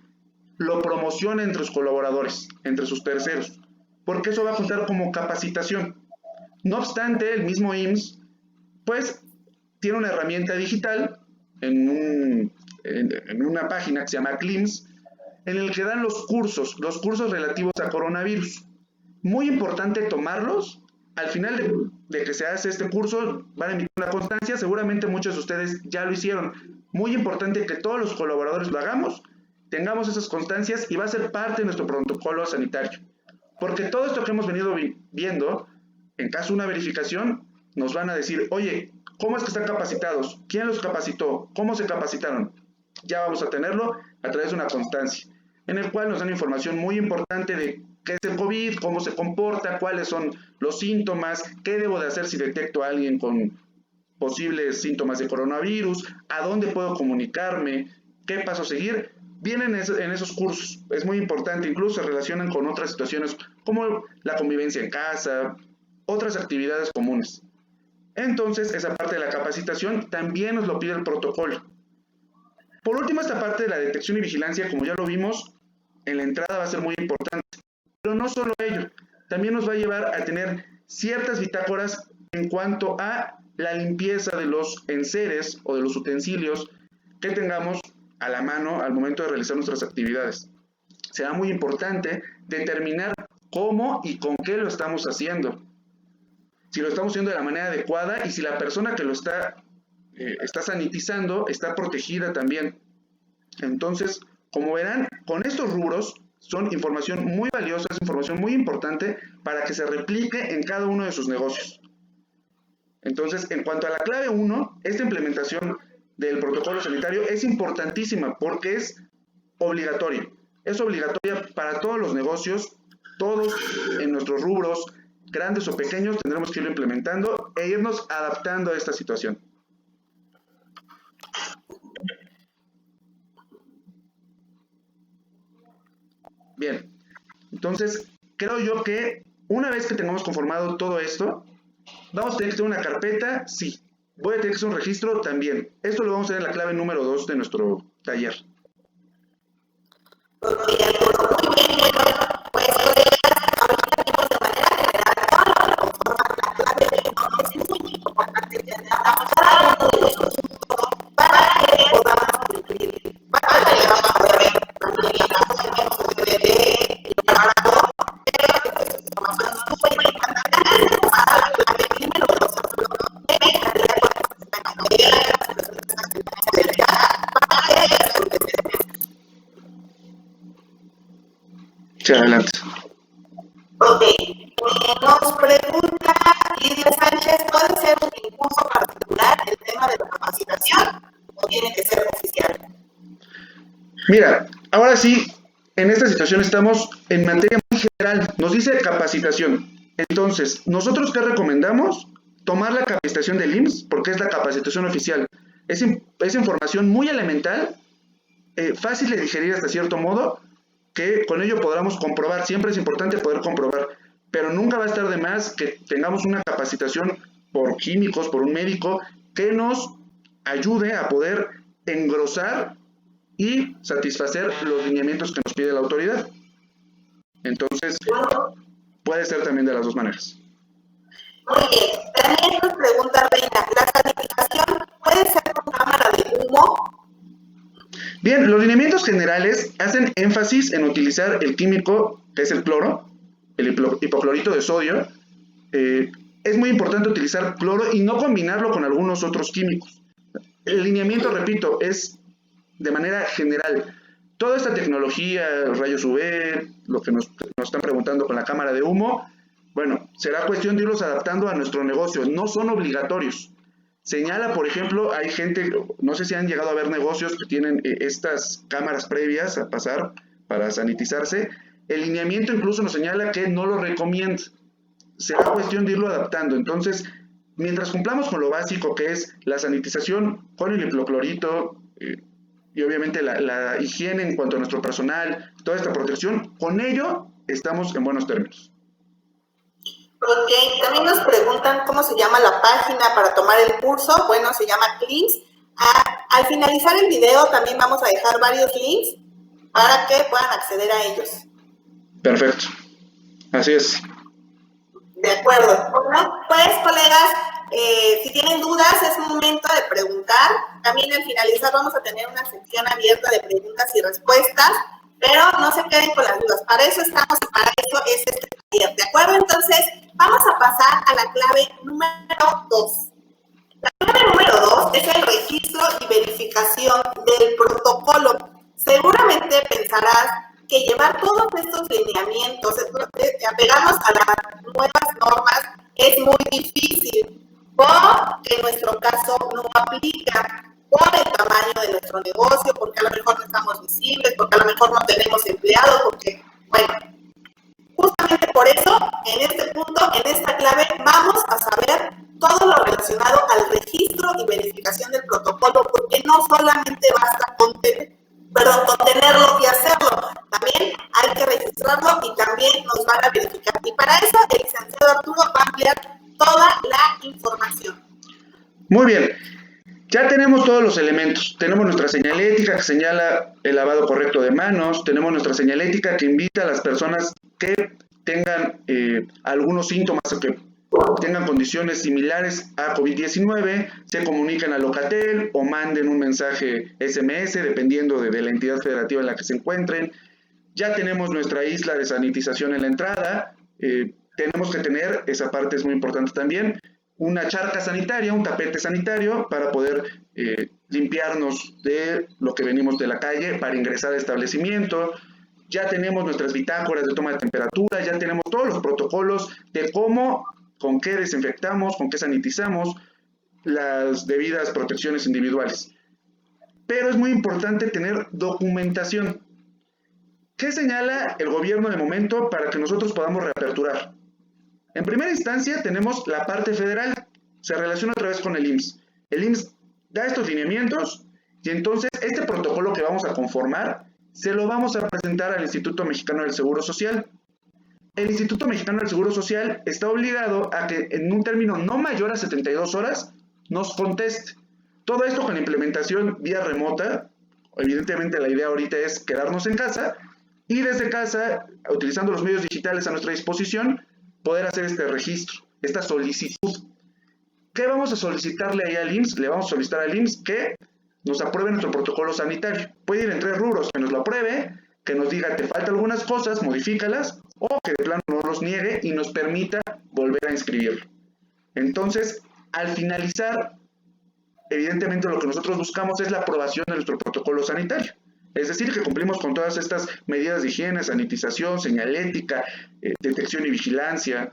lo promocionen entre sus colaboradores, entre sus terceros, porque eso va a contar como capacitación. No obstante, el mismo IMSS, pues, tiene una herramienta digital en una página que se llama CLIMS, en el que dan los cursos relativos a coronavirus. Muy importante tomarlos. Al final de que se hace este curso, van a emitir una constancia, seguramente muchos de ustedes ya lo hicieron. Muy importante que todos los colaboradores lo hagamos, tengamos esas constancias y va a ser parte de nuestro protocolo sanitario. Porque todo esto que hemos venido viendo, en caso de una verificación, nos van a decir, oye, ¿cómo es que están capacitados? ¿Quién los capacitó? ¿Cómo se capacitaron? Ya vamos a tenerlo a través de una constancia, en el cual nos dan información muy importante de qué es el COVID, cómo se comporta, cuáles son los síntomas, qué debo de hacer si detecto a alguien con posibles síntomas de coronavirus, a dónde puedo comunicarme, qué paso seguir. Vienen en esos cursos, es muy importante, incluso se relacionan con otras situaciones como la convivencia en casa, otras actividades comunes. Entonces, esa parte de la capacitación también nos lo pide el protocolo. Por último, esta parte de la detección y vigilancia, como ya lo vimos, en la entrada va a ser muy importante. Pero no solo ello, también nos va a llevar a tener ciertas bitácoras en cuanto a la limpieza de los enseres o de los utensilios que tengamos a la mano al momento de realizar nuestras actividades. Será muy importante determinar cómo y con qué lo estamos haciendo. Si lo estamos haciendo de la manera adecuada y si la persona que lo está sanitizando está protegida también. Entonces, como verán, con estos rubros son información muy valiosa, es información muy importante para que se replique en cada uno de sus negocios. Entonces, en cuanto a la clave 1, esta implementación del protocolo sanitario es importantísima porque es obligatoria. Es obligatoria para todos los negocios, todos en nuestros rubros, grandes o pequeños, tendremos que irlo implementando e irnos adaptando a esta situación. Bien, entonces creo yo que una vez que tengamos conformado todo esto, vamos a tener que tener una carpeta, sí. Voy a tener que hacer un registro también. Esto lo vamos a ver en la clave número 2 de nuestro taller. Sí, adelante. Ok, nos pregunta Lidia Sánchez, ¿puede ser un impulso particular el tema de la capacitación o tiene que ser oficial? Mira, ahora sí, en esta situación estamos en materia muy general, nos dice capacitación. Entonces, ¿nosotros qué recomendamos? Tomar la capacitación del IMSS, porque es la capacitación oficial. Es información muy elemental, fácil de digerir hasta cierto modo, que con ello podamos comprobar. Siempre es importante poder comprobar, pero nunca va a estar de más que tengamos una capacitación por químicos, por un médico, que nos ayude a poder engrosar y satisfacer los lineamientos que nos pide la autoridad. Entonces, puede ser también de las dos maneras. Muy bien, también nos pregunta Reina, ¿la sanitización puede ser con cámara de humo? Bien, los lineamientos generales hacen énfasis en utilizar el químico, que es el cloro, el hipoclorito de sodio. Es muy importante utilizar cloro y no combinarlo con algunos otros químicos. El lineamiento, repito, es de manera general. Toda esta tecnología, rayos UV, lo que nos están preguntando con la cámara de humo, Bueno, será cuestión de irlos adaptando a nuestro negocio, no son obligatorios. Señala, por ejemplo, hay gente, no sé si han llegado a ver negocios que tienen estas cámaras previas a pasar para sanitizarse. El lineamiento incluso nos señala que no lo recomienda. Será cuestión de irlo adaptando. Entonces, mientras cumplamos con lo básico que es la sanitización con el hipoclorito y obviamente la higiene en cuanto a nuestro personal, toda esta protección, con ello estamos en buenos términos. Ok, también nos preguntan cómo se llama la página para tomar el curso. Bueno, se llama CLIMS. Al finalizar el video también vamos a dejar varios links para que puedan acceder a ellos. Perfecto, así es. De acuerdo. Bueno, pues colegas, si tienen dudas es momento de preguntar. También al finalizar vamos a tener una sección abierta de preguntas y respuestas, pero no se queden con las dudas. Para eso estamos y para eso es este taller. ¿De acuerdo? Entonces, vamos a pasar a la clave número 2. La clave número 2 es el registro y verificación del protocolo. Seguramente pensarás que llevar todos estos lineamientos, apegarnos a las nuevas normas es muy difícil, porque en nuestro caso no aplica, por el tamaño de nuestro negocio, porque a lo mejor no estamos visibles, porque a lo mejor no tenemos empleados, porque, bueno, justamente por eso, en este punto, en esta clave, vamos a saber todo lo relacionado al registro y verificación del protocolo, porque no solamente basta con tenerlo y hacerlo, también hay que registrarlo y también nos van a verificar. Y para eso, el licenciado Arturo va a ampliar toda la información. Muy bien. Ya tenemos todos los elementos. Tenemos nuestra señalética que señala el lavado correcto de manos. Tenemos nuestra señalética que invita a las personas que tengan algunos síntomas o que tengan condiciones similares a COVID-19, se comunican a Locatel o manden un mensaje SMS, dependiendo de la entidad federativa en la que se encuentren. Ya tenemos nuestra isla de sanitización en la entrada. Tenemos que tener, esa parte es muy importante también, una charca sanitaria, un tapete sanitario para poder limpiarnos de lo que venimos de la calle para ingresar al establecimiento. Ya tenemos nuestras bitácoras de toma de temperatura, ya tenemos todos los protocolos de cómo, con qué desinfectamos, con qué sanitizamos, las debidas protecciones individuales. Pero es muy importante tener documentación. ¿Qué señala el gobierno de momento para que nosotros podamos reaperturar? En primera instancia tenemos la parte federal, se relaciona otra vez con el IMSS. El IMSS da estos lineamientos y entonces este protocolo que vamos a conformar se lo vamos a presentar al Instituto Mexicano del Seguro Social. El Instituto Mexicano del Seguro Social está obligado a que en un término no mayor a 72 horas nos conteste. Todo esto con implementación vía remota. Evidentemente la idea ahorita es quedarnos en casa y desde casa, utilizando los medios digitales a nuestra disposición, poder hacer este registro, esta solicitud. ¿Qué vamos a solicitarle ahí al IMSS? Le vamos a solicitar al IMSS que nos apruebe nuestro protocolo sanitario. Puede ir en 3 rubros, que nos lo apruebe, que nos diga te faltan algunas cosas, modifícalas, o que de plano no los niegue y nos permita volver a inscribirlo. Entonces, al finalizar, evidentemente lo que nosotros buscamos es la aprobación de nuestro protocolo sanitario. Es decir, que cumplimos con todas estas medidas de higiene, sanitización, señalética, detección y vigilancia,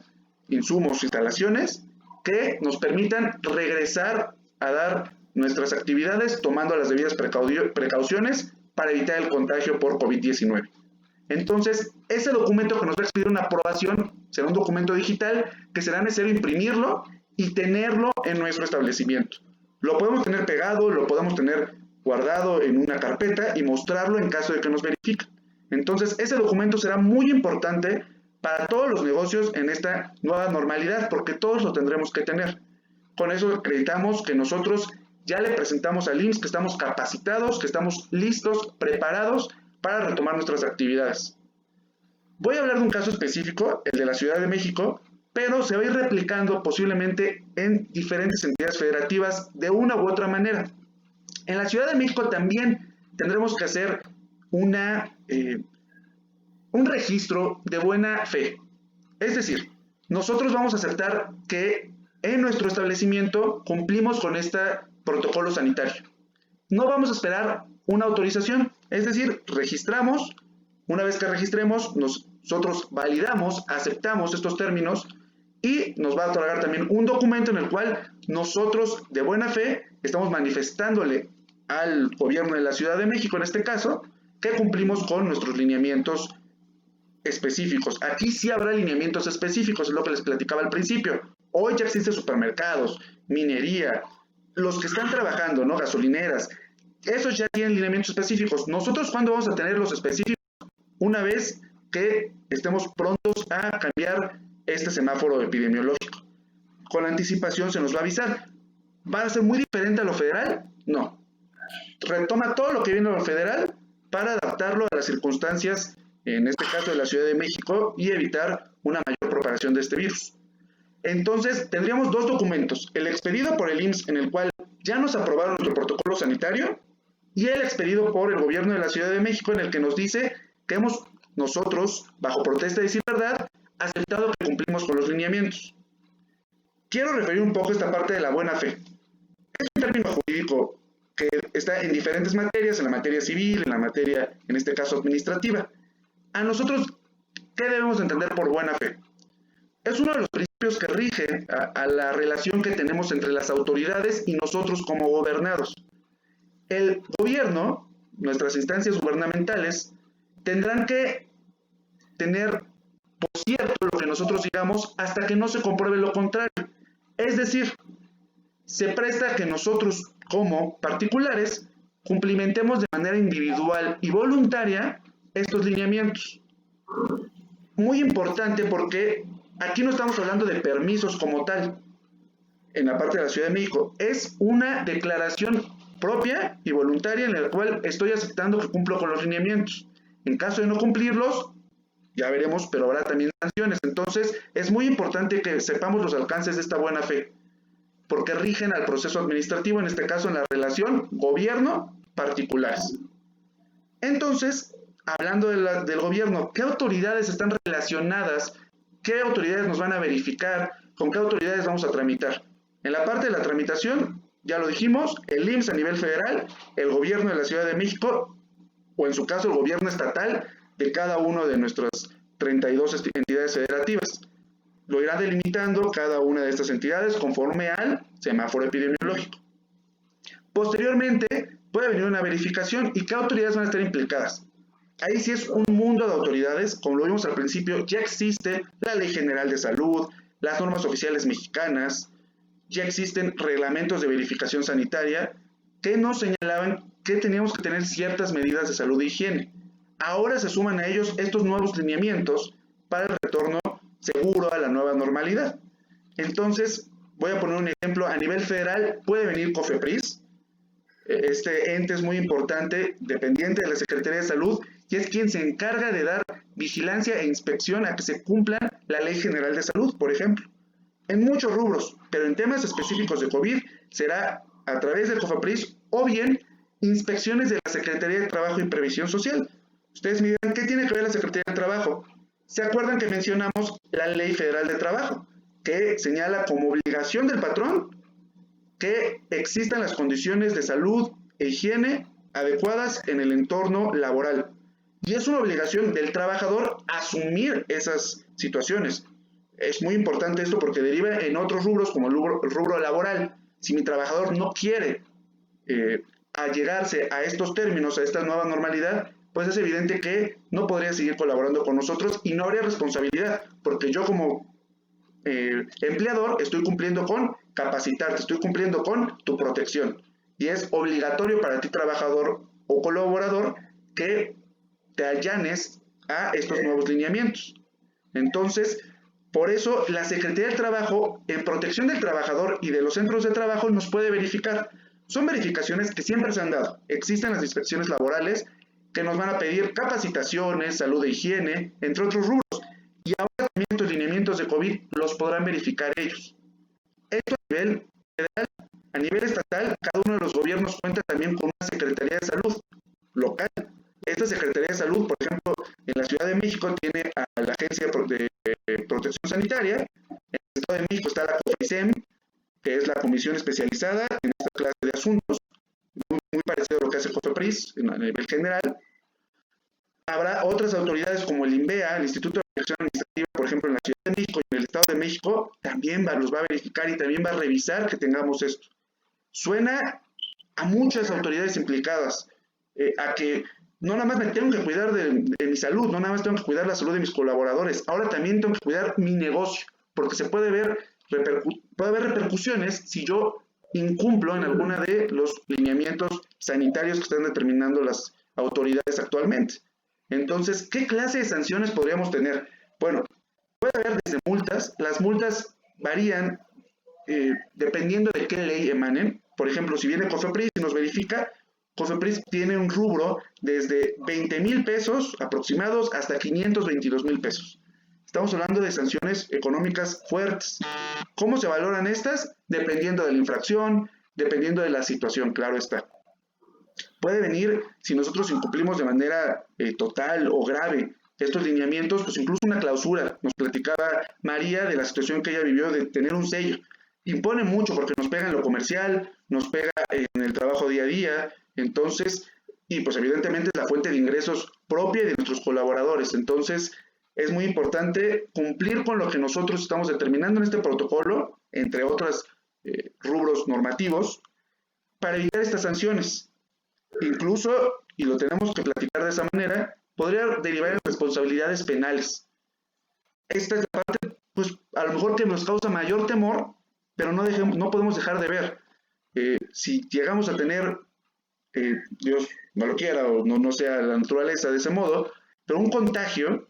insumos, instalaciones, que nos permitan regresar a dar nuestras actividades tomando las debidas precauciones para evitar el contagio por COVID-19. Entonces, ese documento que nos va a expedir una aprobación será un documento digital que será necesario imprimirlo y tenerlo en nuestro establecimiento. Lo podemos tener pegado, lo podemos tener guardado en una carpeta y mostrarlo en caso de que nos verifiquen. Entonces, ese documento será muy importante para todos los negocios en esta nueva normalidad, porque todos lo tendremos que tener. Con eso acreditamos que nosotros ya le presentamos al IMSS que estamos capacitados, que estamos listos, preparados para retomar nuestras actividades. Voy a hablar de un caso específico, el de la Ciudad de México, pero se va a ir replicando posiblemente en diferentes entidades federativas de una u otra manera. En la Ciudad de México también tendremos que hacer un registro de buena fe. Es decir, nosotros vamos a aceptar que en nuestro establecimiento cumplimos con este protocolo sanitario. No vamos a esperar una autorización, es decir, registramos. Una vez que registremos, nos nosotros validamos, aceptamos estos términos y nos va a otorgar también un documento en el cual nosotros de buena fe estamos manifestándole al gobierno de la Ciudad de México, en este caso, que cumplimos con nuestros lineamientos específicos. Aquí sí habrá lineamientos específicos, es lo que les platicaba al principio. Hoy ya existen supermercados, minería, los que están trabajando, ¿no? Gasolineras, esos ya tienen lineamientos específicos. Nosotros, ¿cuándo vamos a tener los específicos? Una vez que estemos prontos a cambiar este semáforo epidemiológico. Con anticipación se nos va a avisar. ¿Va a ser muy diferente a lo federal? No. Retoma todo lo que viene a lo federal para adaptarlo a las circunstancias, en este caso de la Ciudad de México, y evitar una mayor propagación de este virus. Entonces, tendríamos dos documentos, el expedido por el IMSS, en el cual ya nos aprobaron nuestro protocolo sanitario, y el expedido por el gobierno de la Ciudad de México, en el que nos dice que hemos nosotros, bajo protesta de decir verdad, aceptado que cumplimos con los lineamientos. Quiero referir un poco esta parte de la buena fe. Es un término jurídico que está en diferentes materias, en la materia civil, en la materia, en este caso, administrativa. A nosotros, ¿qué debemos entender por buena fe? Es uno de los principios que rige a la relación que tenemos entre las autoridades y nosotros como gobernados. El gobierno, nuestras instancias gubernamentales, tendrán que tener por cierto lo que nosotros digamos hasta que no se compruebe lo contrario. Es decir, se presta a que nosotros como particulares cumplimentemos de manera individual y voluntaria estos lineamientos. Muy importante porque aquí no estamos hablando de permisos como tal en la parte de la Ciudad de México. Es una declaración propia y voluntaria en la cual estoy aceptando que cumplo con los lineamientos. En caso de no cumplirlos, ya veremos, pero habrá también sanciones. Entonces, es muy importante que sepamos los alcances de esta buena fe, porque rigen al proceso administrativo, en este caso en la relación gobierno-particulares. Entonces, hablando del gobierno, ¿qué autoridades están relacionadas? ¿Qué autoridades nos van a verificar? ¿Con qué autoridades vamos a tramitar? En la parte de la tramitación, ya lo dijimos, el IMSS a nivel federal, el gobierno de la Ciudad de México, o en su caso el gobierno estatal de cada una de nuestras 32 entidades federativas. Lo irá delimitando cada una de estas entidades conforme al semáforo epidemiológico. Posteriormente, puede venir una verificación y qué autoridades van a estar implicadas. Ahí sí es un mundo de autoridades, como lo vimos al principio, ya existe la Ley General de Salud, las normas oficiales mexicanas, ya existen reglamentos de verificación sanitaria que nos señalaban que teníamos que tener ciertas medidas de salud e higiene. Ahora se suman a ellos estos nuevos lineamientos para el retorno seguro a la nueva normalidad. Entonces, voy a poner un ejemplo, a nivel federal puede venir COFEPRIS, este ente es muy importante, dependiente de la Secretaría de Salud, y es quien se encarga de dar vigilancia e inspección a que se cumpla la Ley General de Salud, por ejemplo. En muchos rubros, pero en temas específicos de COVID, será a través del COFEPRIS o bien inspecciones de la Secretaría de Trabajo y Previsión Social. Ustedes me dirán, ¿qué tiene que ver la Secretaría de Trabajo? ¿Se acuerdan que mencionamos la Ley Federal de Trabajo, que señala como obligación del patrón que existan las condiciones de salud e higiene adecuadas en el entorno laboral? Y es una obligación del trabajador asumir esas situaciones. Es muy importante esto porque deriva en otros rubros como el rubro laboral. Si mi trabajador no quiere allegarse a estos términos, a esta nueva normalidad, pues es evidente que no podría seguir colaborando con nosotros y no habría responsabilidad, porque yo como empleador estoy cumpliendo con capacitarte, estoy cumpliendo con tu protección. Y es obligatorio para ti, trabajador o colaborador, que te allanes a estos nuevos lineamientos. Entonces, por eso la Secretaría del Trabajo, en protección del trabajador y de los centros de trabajo, nos puede verificar. Son verificaciones que siempre se han dado. Existen las inspecciones laborales que nos van a pedir capacitaciones, salud e higiene, entre otros rubros. Y ahora también estos lineamientos de COVID los podrán verificar ellos. Esto a nivel federal. A nivel estatal, cada uno de los gobiernos cuenta también con una Secretaría de Salud local. Esta Secretaría de Salud, por ejemplo, en la Ciudad de México tiene a la Agencia de Protección Sanitaria. En el Estado de México está la COFEISEM, que es la comisión especializada en esta clase de asuntos, muy parecido a lo que hace COFEPRIS a nivel general. Habrá otras autoridades como el INVEA, el Instituto de Acción Administrativa, por ejemplo, en la Ciudad de México y en el Estado de México, también los va a verificar y también va a revisar que tengamos esto. Suena a muchas autoridades implicadas, a que no nada más me tengo que cuidar de mi salud, no nada más tengo que cuidar la salud de mis colaboradores, ahora también tengo que cuidar mi negocio, porque se puede haber repercusiones si yo incumplo en alguna de los lineamientos sanitarios que están determinando las autoridades actualmente. Entonces, ¿qué clase de sanciones podríamos tener? Bueno, puede haber desde multas. Las multas varían dependiendo de qué ley emanen. Por ejemplo, si viene COFEPRIS y nos verifica, COFEPRIS tiene un rubro desde 20,000 pesos aproximados hasta 522,000 pesos. Estamos hablando de sanciones económicas fuertes. ¿Cómo se valoran estas? Dependiendo de la infracción, dependiendo de la situación, claro está. Puede venir, si nosotros incumplimos de manera total o grave estos lineamientos, pues incluso una clausura. Nos platicaba María de la situación que ella vivió de tener un sello. Impone mucho porque nos pega en lo comercial, nos pega en el trabajo día a día, entonces, y pues evidentemente es la fuente de ingresos propia de nuestros colaboradores. Entonces, es muy importante cumplir con lo que nosotros estamos determinando en este protocolo, entre otros rubros normativos, para evitar estas sanciones. Incluso, y lo tenemos que platicar de esa manera, podría derivar en responsabilidades penales. Esta es la parte, pues, a lo mejor que nos causa mayor temor, pero no podemos dejar de ver. Si llegamos a tener, Dios no lo quiera o no sea la naturaleza de ese modo, pero un contagio,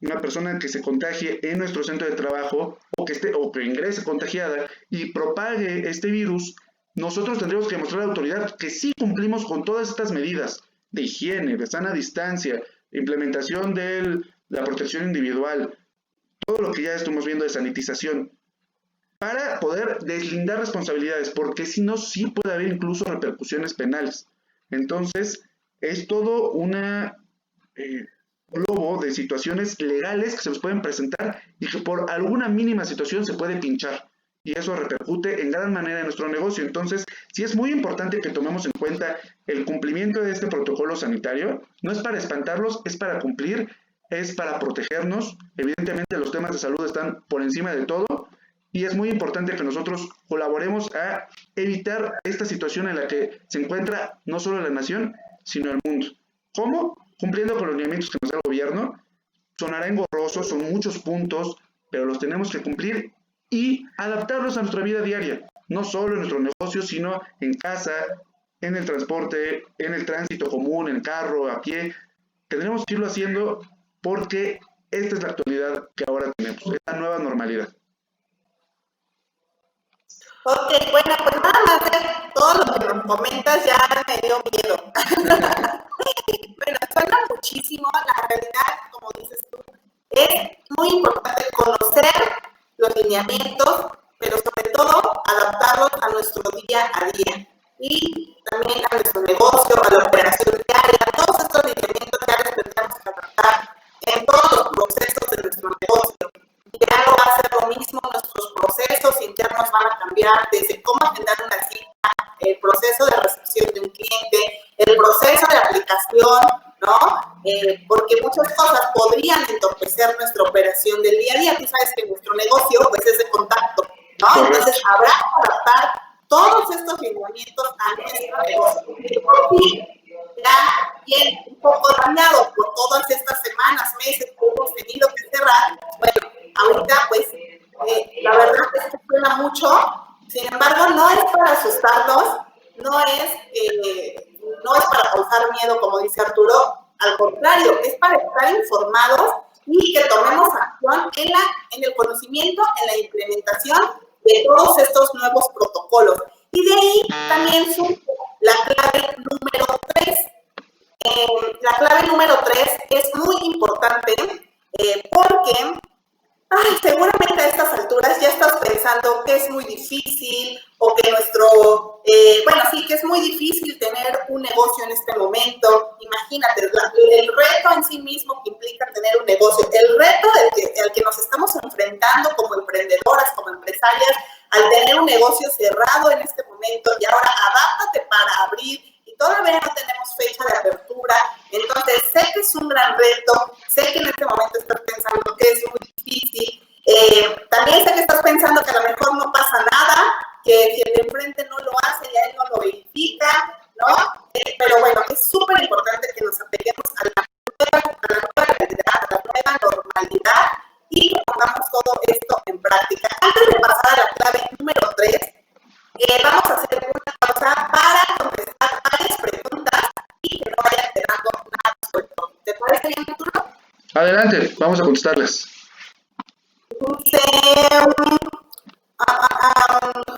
una persona que se contagie en nuestro centro de trabajo o que ingrese contagiada y propague este virus, nosotros tendríamos que demostrar a la autoridad que sí cumplimos con todas estas medidas de higiene, de sana distancia, implementación de la protección individual, todo lo que ya estamos viendo de sanitización, para poder deslindar responsabilidades, porque si no, sí puede haber incluso repercusiones penales. Entonces, es todo una globo de situaciones legales que se nos pueden presentar y que por alguna mínima situación se puede pinchar. Y eso repercute en gran manera en nuestro negocio. Entonces, sí es muy importante que tomemos en cuenta el cumplimiento de este protocolo sanitario. No es para espantarlos, es para cumplir, es para protegernos. Evidentemente, los temas de salud están por encima de todo. Y es muy importante que nosotros colaboremos a evitar esta situación en la que se encuentra no solo la nación, sino el mundo. ¿Cómo? Cumpliendo con los lineamientos que nos da el gobierno. Sonará engorroso, son muchos puntos, pero los tenemos que cumplir y adaptarlos a nuestra vida diaria, no solo en nuestro negocio, sino en casa, en el transporte, en el tránsito común, en carro, a pie. Tendremos que irlo haciendo porque esta es la actualidad que ahora tenemos, es la nueva normalidad. Ok, bueno, pues nada más de todo lo que nos comentas ya me dio miedo. Bueno, suena muchísimo, la realidad, como dices tú, es muy importante conocer los lineamientos, pero sobre todo adaptarlos a nuestro día a día y también a nuestro negocio, a la operación diaria. Todos estos lineamientos ya los tendríamos que adaptar en todos los procesos de nuestro negocio. Ya no va a ser lo mismo, nuestros procesos internos van a cambiar desde cómo agendar una cita, el proceso de recepción de un cliente, el proceso de aplicación, ¿no? Porque muchas cosas podrían entorpecer nuestra operación del día a día. Tú sabes que nuestro negocio pues, es de contacto, ¿no? Entonces habrá que adaptar todos estos lineamientos a nuestro negocio. Y ya bien un poco dañado por todas estas semanas, meses que hemos tenido que cerrar, bueno, ahorita pues la verdad es que suena mucho, sin embargo no es para asustarnos, no es para causar miedo como dice Arturo, al contrario, es para estar informados y que tomemos acción en el conocimiento, en la implementación de todos estos nuevos protocolos. Y de ahí también surge la clave número 3. La clave número 3 es muy importante porque seguramente a estas alturas ya estás pensando que es muy difícil o que que es muy difícil tener un negocio en este momento. Imagínate, el reto en sí mismo que implica tener un negocio, el reto al que nos estamos enfrentando como emprendedoras, como empresarias, al tener un negocio cerrado en este momento y ahora adáptate para abrir y todavía no tenemos fecha de apertura. Entonces, sé que es un gran reto. Sé que en este momento estás pensando que es muy difícil. También sé que estás pensando que a lo mejor no pasa nada, que si el de enfrente no lo hace y a él no lo verifica, ¿no? Pero bueno, es súper importante que nos apeguemos a la nueva realidad, a la nueva normalidad y que pongamos todo esto en práctica. Antes de pasar a la clave número 3, vamos a hacer una pausa para contestar varias preguntas y que no vaya quedando nada suelto. ¿Te parece bien, Arturo? Adelante, vamos a contestarlas. Dice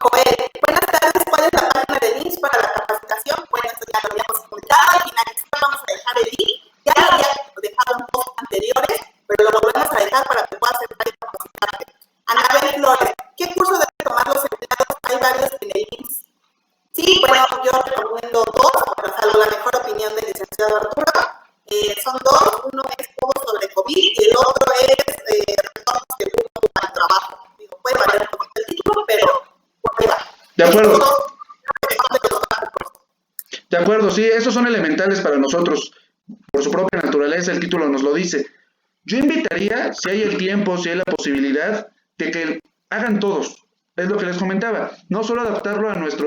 Joel, buenas tardes, ¿cuál es la página de links para la capacitación? Bueno, eso ya lo habíamos comentado, al finalizar vamos a dejar el link, ya lo había dejado en post anteriores, pero lo volvemos a dejar para que puedas entrar y capacitarte. Anabel Flores, ¿qué curso deben tomar los empleados? Hay varios en el links. Sí, bueno, yo recomiendo dos, salvo la mejor opinión del licenciado Arturo. Son dos, uno es todo sobre COVID y el otro es retorno seguro al trabajo. Digo, puede variar un poquito el título, pero por ahí va. De acuerdo. De acuerdo, sí, esos son elementales para nosotros. Por su propia naturaleza, el título nos lo dice. Yo invitaría, si hay el tiempo, si hay la posibilidad, de que hagan todos. Es lo que les comentaba. No solo adaptarlo a nuestra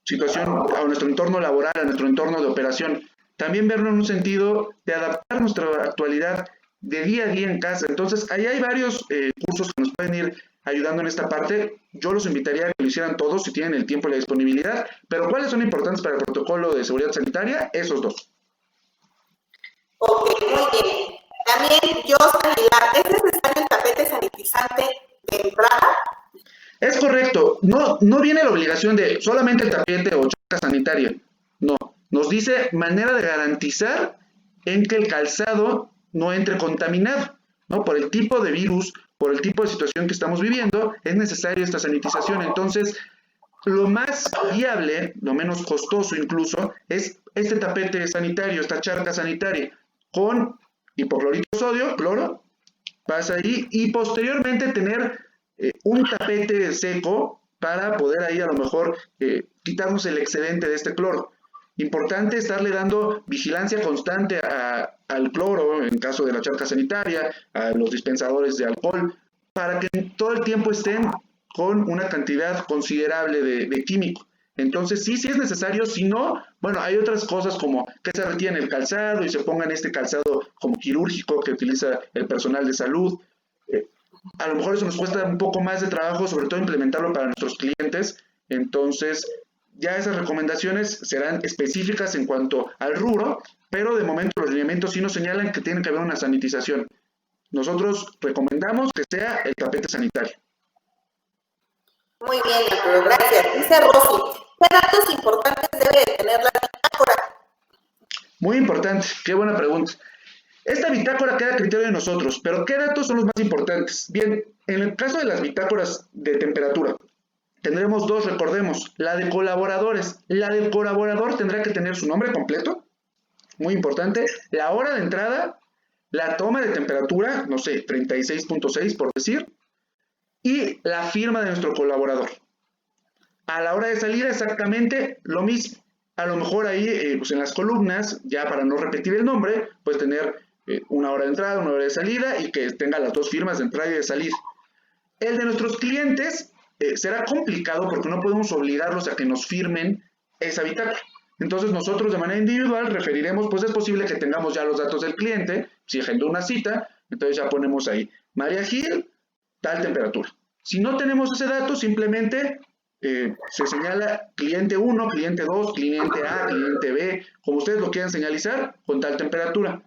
situación, a nuestro entorno laboral, a nuestro entorno de operación. También verlo en un sentido de adaptar nuestra actualidad de día a día en casa. Entonces, ahí hay varios cursos que nos pueden ir ayudando en esta parte. Yo los invitaría a que lo hicieran todos si tienen el tiempo y la disponibilidad. Pero ¿cuáles son importantes para el protocolo de seguridad sanitaria? Esos dos. Ok, muy bien. También, Jos Aguilar, ¿es necesario el tapete sanitizante de entrada? Es correcto. No viene la obligación de solamente el tapete o chaca sanitaria. No. Nos dice manera de garantizar en que el calzado no entre contaminado, ¿no? Por el tipo de virus, por el tipo de situación que estamos viviendo, es necesaria esta sanitización. Entonces, lo más viable, lo menos costoso incluso, es este tapete sanitario, esta charca sanitaria, con hipoclorito de sodio, cloro, pasa ahí, y posteriormente tener un tapete seco para poder ahí a lo mejor quitarnos el excedente de este cloro. Importante estarle dando vigilancia constante al cloro, en caso de la charca sanitaria, a los dispensadores de alcohol, para que todo el tiempo estén con una cantidad considerable de químico. Entonces, sí es necesario, si no, bueno, hay otras cosas como que se retiene el calzado y se pongan este calzado como quirúrgico que utiliza el personal de salud. A lo mejor eso nos cuesta un poco más de trabajo, sobre todo implementarlo para nuestros clientes. Entonces, ya esas recomendaciones serán específicas en cuanto al rubro, pero de momento los lineamientos sí nos señalan que tiene que haber una sanitización. Nosotros recomendamos que sea el tapete sanitario. Muy bien, Arturo, gracias. Dice Rosy, ¿qué datos importantes debe de tener la bitácora? Muy importante, qué buena pregunta. Esta bitácora queda a criterio de nosotros, pero ¿qué datos son los más importantes? Bien, en el caso de las bitácoras de temperatura, tendremos dos, recordemos, la de colaboradores. La del colaborador tendrá que tener su nombre completo, muy importante, la hora de entrada, la toma de temperatura, no sé, 36.6 por decir, y la firma de nuestro colaborador. A la hora de salida exactamente lo mismo. A lo mejor ahí, pues en las columnas, ya para no repetir el nombre, pues tener una hora de entrada, una hora de salida y que tenga las dos firmas de entrada y de salida. El de nuestros clientes será complicado porque no podemos obligarlos a que nos firmen esa bitácora. Entonces nosotros de manera individual referiremos, pues es posible que tengamos ya los datos del cliente, si agendó una cita, entonces ya ponemos ahí, María Gil, tal temperatura. Si no tenemos ese dato, simplemente se señala cliente 1, cliente 2, cliente A, cliente B, como ustedes lo quieran señalizar, con tal temperatura.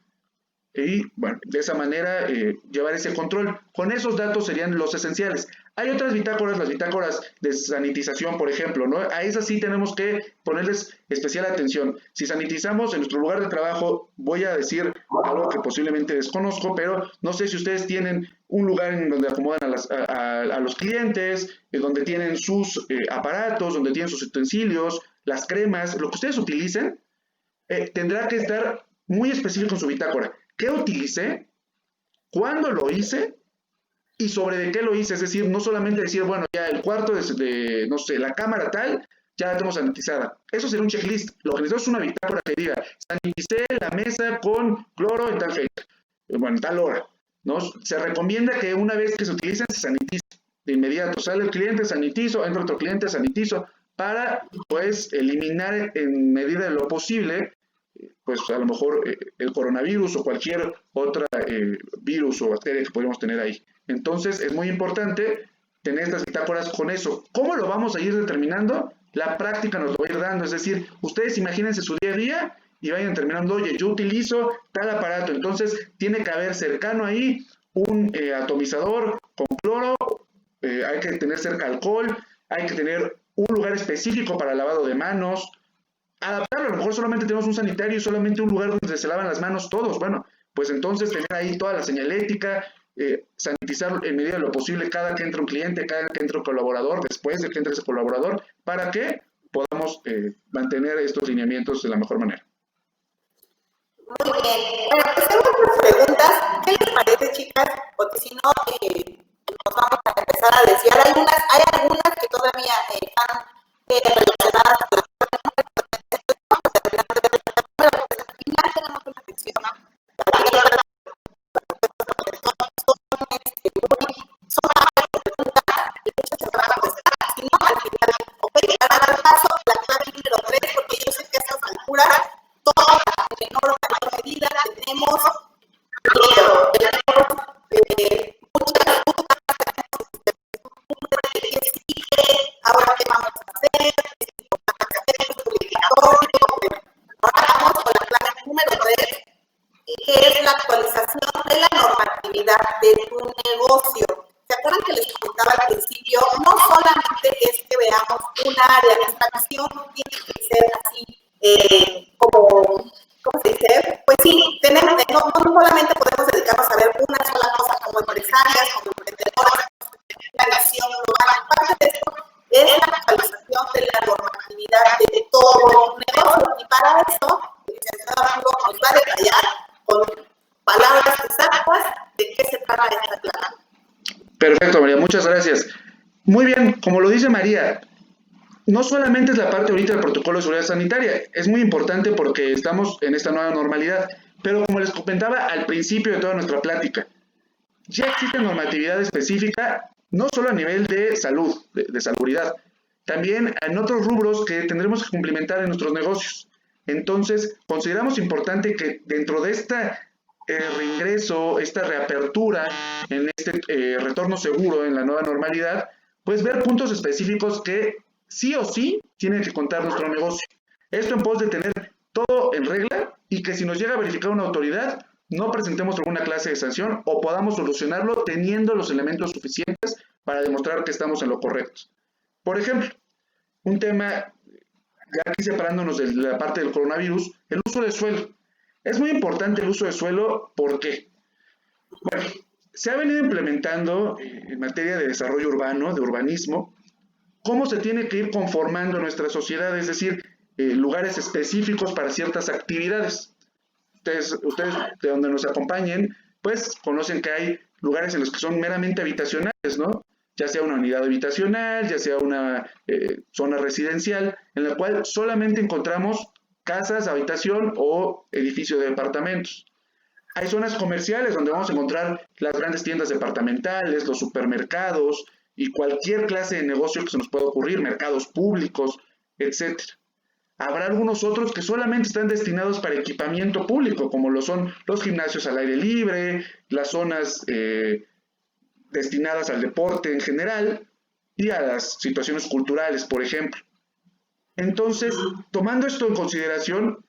Y bueno, de esa manera llevar ese control. Con esos datos serían los esenciales. Hay otras bitácoras, las bitácoras de sanitización, por ejemplo, ¿no? A esas sí tenemos que ponerles especial atención. Si sanitizamos en nuestro lugar de trabajo, voy a decir algo que posiblemente desconozco, pero no sé si ustedes tienen un lugar en donde acomodan a los clientes, donde tienen sus aparatos, donde tienen sus utensilios, las cremas, lo que ustedes utilicen, tendrá que estar muy específico en su bitácora. ¿Qué utilicé? ¿Cuándo lo hice? ¿Y sobre de qué lo hice? Es decir, no solamente decir, bueno, ya el cuarto no sé, la cámara tal, ya la tengo sanitizada. Eso sería un checklist. Lo que necesito es una bitácora que diga, saniticé la mesa con cloro en tal fecha, bueno, en tal hora, ¿no? Se recomienda que una vez que se utilicen, se sanitice. De inmediato sale el cliente, sanitizo, entra otro cliente, sanitizo, para, pues, eliminar en medida de lo posible, pues, a lo mejor el coronavirus o cualquier otra virus o bacteria que podríamos tener ahí. Entonces, es muy importante tener estas bitácoras con eso. ¿Cómo lo vamos a ir determinando? La práctica nos lo va a ir dando, es decir, ustedes imagínense su día a día y vayan determinando, oye, yo utilizo tal aparato, entonces tiene que haber cercano ahí un atomizador con cloro, hay que tener cerca alcohol, hay que tener un lugar específico para lavado de manos, adaptarlo, a lo mejor solamente tenemos un sanitario y solamente un lugar donde se lavan las manos todos, bueno, pues entonces tener ahí toda la señalética, sanitizar en medida de lo posible cada que entra un cliente, cada que entra un colaborador, después de que entre ese colaborador, para que podamos mantener estos lineamientos de la mejor manera. Muy bien. Bueno, pues tengo unas preguntas. ¿Qué les parece, chicas? Porque si no, nos vamos a empezar a desviar. Hay algunas que todavía están relacionadas con la al final tenemos una sección, ¿no? Son varias preguntas, de hecho se van a contestar, si no, al final, ok, para dar paso a la clave número 3, porque yo sé que a estas alturas, todas en menor o mayor medida tenemos miedo, tenemos muchas dudas, tenemos incertidumbre de qué sigue, ahora qué vamos a hacer, es importante hacer, es obligatorio, pero ahora vamos con la clave número 3, que es la actualización de la normatividad de tu negocio. ¿Se acuerdan que les comentaba al principio? No solamente es que veamos un área, nuestra visión tiene que ser así, ¿cómo se dice? Pues sí, no solamente podemos dedicarnos a ver una sola cosa como empresarias, como emprendedoras, la visión global. Parte de esto es la actualización de la normatividad de todo el negocio. Y para eso, el licenciado Arturo nos va a detallar con palabras exactas de qué se trata esta clase. Perfecto, María, muchas gracias. Muy bien, como lo dice María, no solamente es la parte ahorita del protocolo de seguridad sanitaria, es muy importante porque estamos en esta nueva normalidad, pero como les comentaba al principio de toda nuestra plática, ya existe normatividad específica, no solo a nivel de salud, de salubridad, también en otros rubros que tendremos que cumplimentar en nuestros negocios. Entonces, consideramos importante que dentro de esta reingreso, esta reapertura, en este retorno seguro en la nueva normalidad, pues ver puntos específicos que sí o sí tiene que contar nuestro negocio. Esto en pos de tener todo en regla y que si nos llega a verificar una autoridad, no presentemos alguna clase de sanción o podamos solucionarlo teniendo los elementos suficientes para demostrar que estamos en lo correcto. Por ejemplo, un tema, ya aquí separándonos de la parte del coronavirus, el uso de suelo. Es muy importante el uso de suelo, ¿por qué? Bueno, se ha venido implementando en materia de desarrollo urbano, de urbanismo, cómo se tiene que ir conformando nuestra sociedad, es decir, lugares específicos para ciertas actividades. Ustedes de donde nos acompañen, pues conocen que hay lugares en los que son meramente habitacionales, ¿no? Ya sea una unidad habitacional, ya sea una zona residencial, en la cual solamente encontramos casas, habitación o edificio de departamentos. Hay zonas comerciales donde vamos a encontrar las grandes tiendas departamentales, los supermercados y cualquier clase de negocio que se nos pueda ocurrir, mercados públicos, etc. Habrá algunos otros que solamente están destinados para equipamiento público, como lo son los gimnasios al aire libre, las zonas destinadas al deporte en general y a las situaciones culturales, por ejemplo. Entonces, tomando esto en consideración,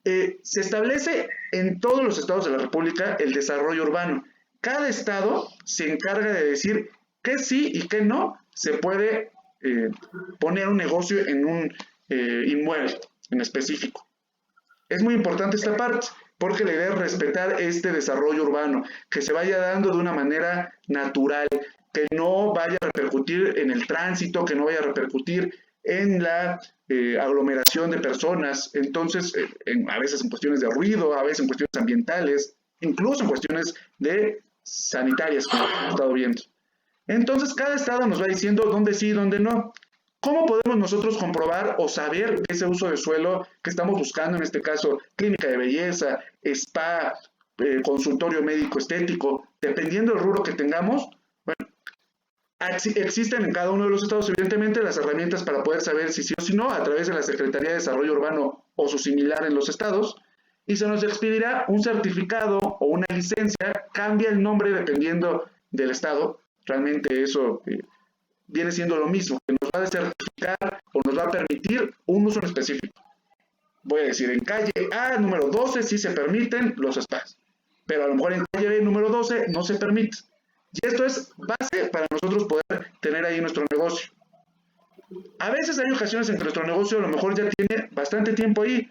se establece en todos los estados de la República el desarrollo urbano. Cada estado se encarga de decir qué sí y qué no se puede poner un negocio en un inmueble en específico. Es muy importante esta parte, porque la idea es respetar este desarrollo urbano, que se vaya dando de una manera natural, que no vaya a repercutir en el tránsito, que no vaya a repercutir en la aglomeración de personas, entonces a veces en cuestiones de ruido, a veces en cuestiones ambientales, incluso en cuestiones de sanitarias, como hemos estado viendo. Entonces cada estado nos va diciendo dónde sí y dónde no. ¿Cómo podemos nosotros comprobar o saber que ese uso de suelo que estamos buscando, en este caso, clínica de belleza, spa, consultorio médico estético, dependiendo del rubro que tengamos? Bueno, existen en cada uno de los estados, evidentemente, las herramientas para poder saber si sí o si no, a través de la Secretaría de Desarrollo Urbano o su similar en los estados, y se nos expedirá un certificado o una licencia, cambia el nombre dependiendo del estado, realmente eso viene siendo lo mismo, que nos va a certificar o nos va a permitir un uso en específico. Voy a decir, en calle A número 12 sí se permiten los spas, pero a lo mejor en calle B número 12 no se permite. Y esto es base para nosotros poder tener ahí nuestro negocio. A veces hay ocasiones en que nuestro negocio a lo mejor ya tiene bastante tiempo ahí,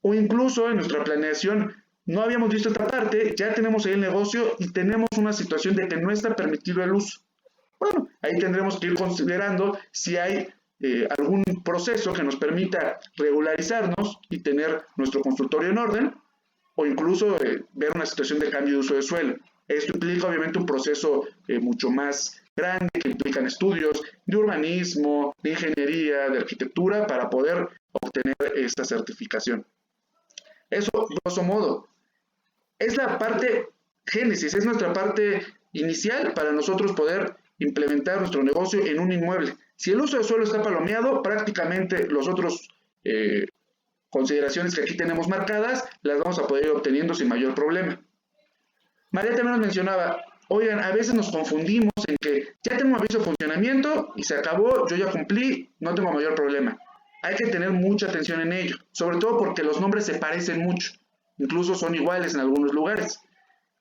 o incluso en nuestra planeación no habíamos visto esta parte, ya tenemos ahí el negocio y tenemos una situación de que no está permitido el uso. Bueno, ahí tendremos que ir considerando si hay algún proceso que nos permita regularizarnos y tener nuestro consultorio en orden, o incluso ver una situación de cambio de uso de suelo. Esto implica obviamente un proceso mucho más grande, que implican estudios de urbanismo, de ingeniería, de arquitectura, para poder obtener esta certificación. Eso, grosso modo, es la parte génesis, es nuestra parte inicial para nosotros poder implementar nuestro negocio en un inmueble. Si el uso de suelo está palomeado, prácticamente los otros consideraciones que aquí tenemos marcadas las vamos a poder ir obteniendo sin mayor problema. María también nos mencionaba, oigan, a veces nos confundimos en que ya tengo un aviso de funcionamiento y se acabó, yo ya cumplí, no tengo mayor problema. Hay que tener mucha atención en ello, sobre todo porque los nombres se parecen mucho, incluso son iguales en algunos lugares.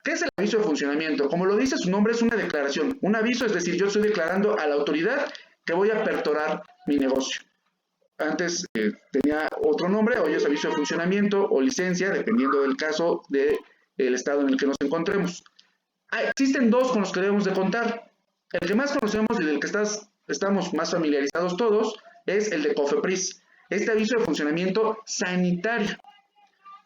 ¿Qué es el aviso de funcionamiento? Como lo dice su nombre, es una declaración. Un aviso, es decir, yo estoy declarando a la autoridad que voy a aperturar mi negocio. Antes tenía otro nombre, hoy es aviso de funcionamiento o licencia, dependiendo del caso del estado en el que nos encontremos. Existen dos con los que debemos de contar. El que más conocemos y del que estamos más familiarizados todos es el de COFEPRIS. Este aviso de funcionamiento sanitario.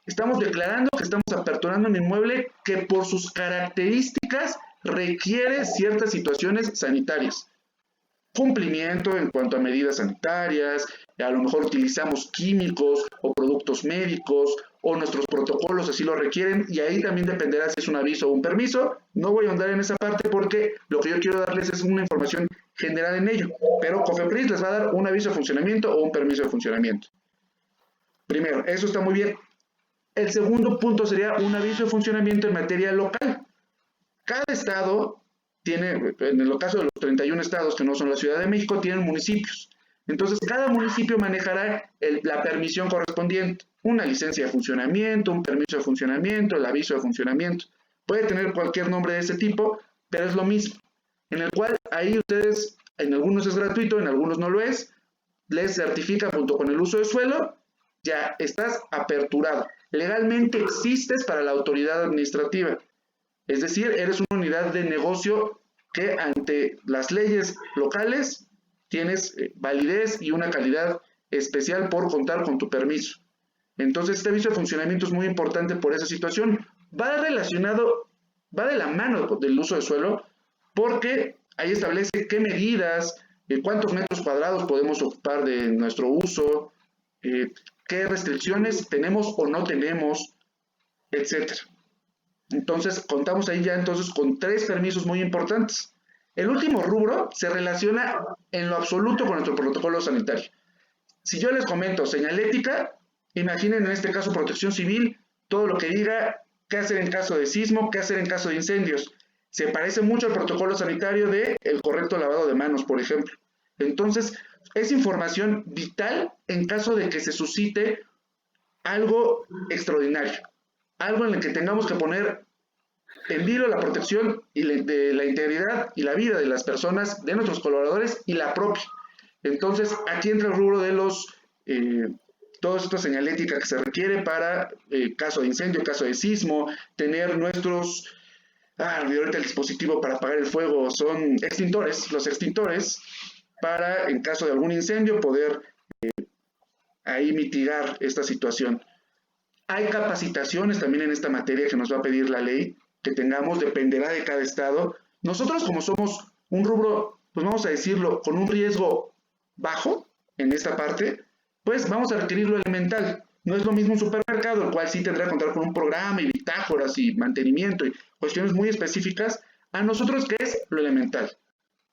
Estamos declarando que estamos aperturando un inmueble que por sus características requiere ciertas situaciones sanitarias. Cumplimiento en cuanto a medidas sanitarias, a lo mejor utilizamos químicos o productos médicos o nuestros protocolos así lo requieren, y ahí también dependerá si es un aviso o un permiso. No voy a ahondar en esa parte porque lo que yo quiero darles es una información general en ello, pero COFEPRIS les va a dar un aviso de funcionamiento o un permiso de funcionamiento. Primero, eso está muy bien. El segundo punto sería un aviso de funcionamiento en materia local. Cada estado tiene, en el caso de los 31 estados que no son la Ciudad de México, tienen municipios. Entonces, cada municipio manejará la permisión correspondiente, una licencia de funcionamiento, un permiso de funcionamiento, el aviso de funcionamiento. Puede tener cualquier nombre de ese tipo, pero es lo mismo. En el cual ahí ustedes, en algunos es gratuito, en algunos no lo es, les certifica junto con el uso de suelo, ya estás aperturado. Legalmente existes para la autoridad administrativa. Es decir, eres una unidad de negocio que ante las leyes locales tienes validez y una calidad especial por contar con tu permiso. Entonces, este aviso de funcionamiento es muy importante por esa situación. Va relacionado, va de la mano del uso de suelo, porque ahí establece qué medidas, cuántos metros cuadrados podemos ocupar de nuestro uso, qué restricciones tenemos o no tenemos, etcétera. Entonces, contamos ahí ya entonces con 3 permisos muy importantes. El último rubro se relaciona en lo absoluto con nuestro protocolo sanitario. Si yo les comento señalética, imaginen en este caso protección civil, todo lo que diga qué hacer en caso de sismo, qué hacer en caso de incendios. Se parece mucho al protocolo sanitario de el correcto lavado de manos, por ejemplo. Entonces, es información vital en caso de que se suscite algo extraordinario, algo en el que tengamos que poner en vilo la protección de la integridad y la vida de las personas, de nuestros colaboradores y la propia. Entonces, aquí entra el rubro de toda esta señalética que se requiere para caso de incendio, caso de sismo, tener nuestros, ahorita el dispositivo para apagar el fuego son extintores, los extintores, para en caso de algún incendio poder ahí mitigar esta situación. Hay capacitaciones también en esta materia que nos va a pedir la ley, que tengamos, dependerá de cada estado. Nosotros, como somos un rubro, pues vamos a decirlo, con un riesgo bajo en esta parte, pues vamos a requerir lo elemental. No es lo mismo un supermercado, el cual sí tendrá que contar con un programa y bitácoras y mantenimiento y cuestiones muy específicas, a nosotros que es lo elemental.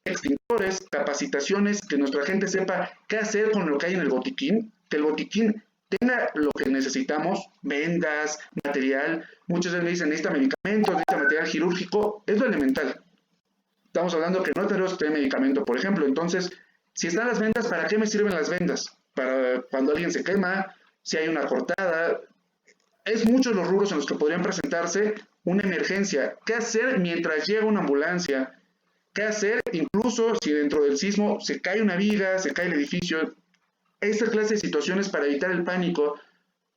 Extintores, capacitaciones, que nuestra gente sepa qué hacer con lo que hay en el botiquín, que el botiquín tenga lo que necesitamos, vendas, material. Muchos de ellos me dicen, necesita medicamentos, necesita material quirúrgico, es lo elemental. Estamos hablando que no tenemos que tener medicamento, por ejemplo. Entonces, si están las vendas, ¿para qué me sirven las vendas? Para cuando alguien se quema, si hay una cortada. Es muchos los rubros en los que podrían presentarse una emergencia. ¿Qué hacer mientras llega una ambulancia? ¿Qué hacer incluso si dentro del sismo se cae una viga, se cae el edificio? Esta clase de situaciones para evitar el pánico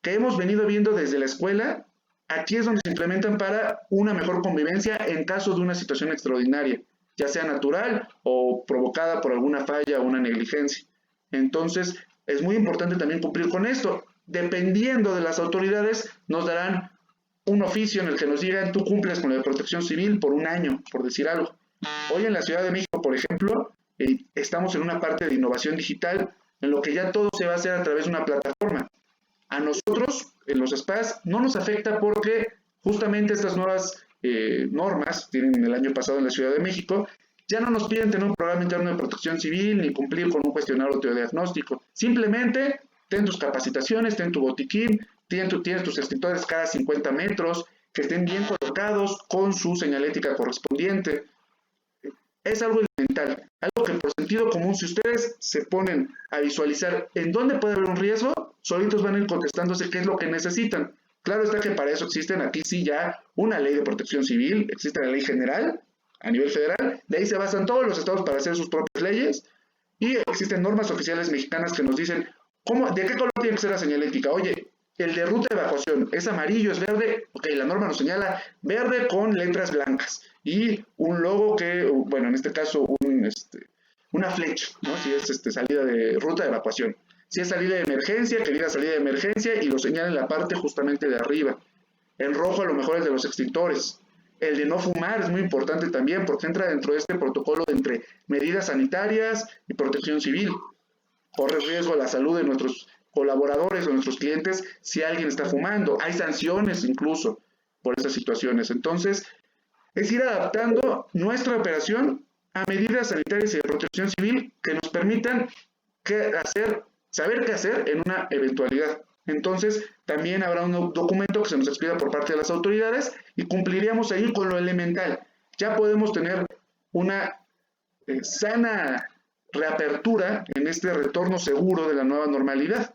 que hemos venido viendo desde la escuela, aquí es donde se implementan para una mejor convivencia en caso de una situación extraordinaria, ya sea natural o provocada por alguna falla o una negligencia. Entonces, es muy importante también cumplir con esto. Dependiendo de las autoridades, nos darán un oficio en el que nos digan, tú cumples con la de protección civil por un año, por decir algo. Hoy en la Ciudad de México, por ejemplo, estamos en una parte de innovación digital, en lo que ya todo se va a hacer a través de una plataforma. A nosotros, en los spas, no nos afecta porque justamente estas nuevas normas, tienen el año pasado en la Ciudad de México, ya no nos piden tener un programa interno de protección civil ni cumplir con un cuestionario teodiagnóstico. Simplemente ten tus capacitaciones, ten tu botiquín, tienes tus extintores cada 50 metros, que estén bien colocados con su señalética correspondiente. Es algo elemental, algo que por sentido común, si ustedes se ponen a visualizar en dónde puede haber un riesgo, solitos van a ir contestándose qué es lo que necesitan. Claro está que para eso existen aquí sí ya una ley de protección civil, existe la ley general a nivel federal, de ahí se basan todos los estados para hacer sus propias leyes, y existen normas oficiales mexicanas que nos dicen ¿de qué color tiene que ser la señalética? Oye, el de ruta de evacuación es amarillo, es verde, ok, la norma nos señala verde con letras blancas y un logo que, bueno, en este caso una flecha, ¿no? Si es salida de ruta de evacuación. Si es salida de emergencia, que diga salida de emergencia y lo señala en la parte justamente de arriba. En rojo a lo mejor el de los extintores. El de no fumar es muy importante también porque entra dentro de este protocolo entre medidas sanitarias y protección civil. Corre riesgo la salud de nuestros colaboradores o nuestros clientes si alguien está fumando. Hay sanciones incluso por esas situaciones. Entonces, es ir adaptando nuestra operación a medidas sanitarias y de protección civil que nos permitan saber qué hacer en una eventualidad. Entonces, también habrá un documento que se nos expida por parte de las autoridades y cumpliríamos ahí con lo elemental. Ya podemos tener una sana reapertura en este retorno seguro de la nueva normalidad.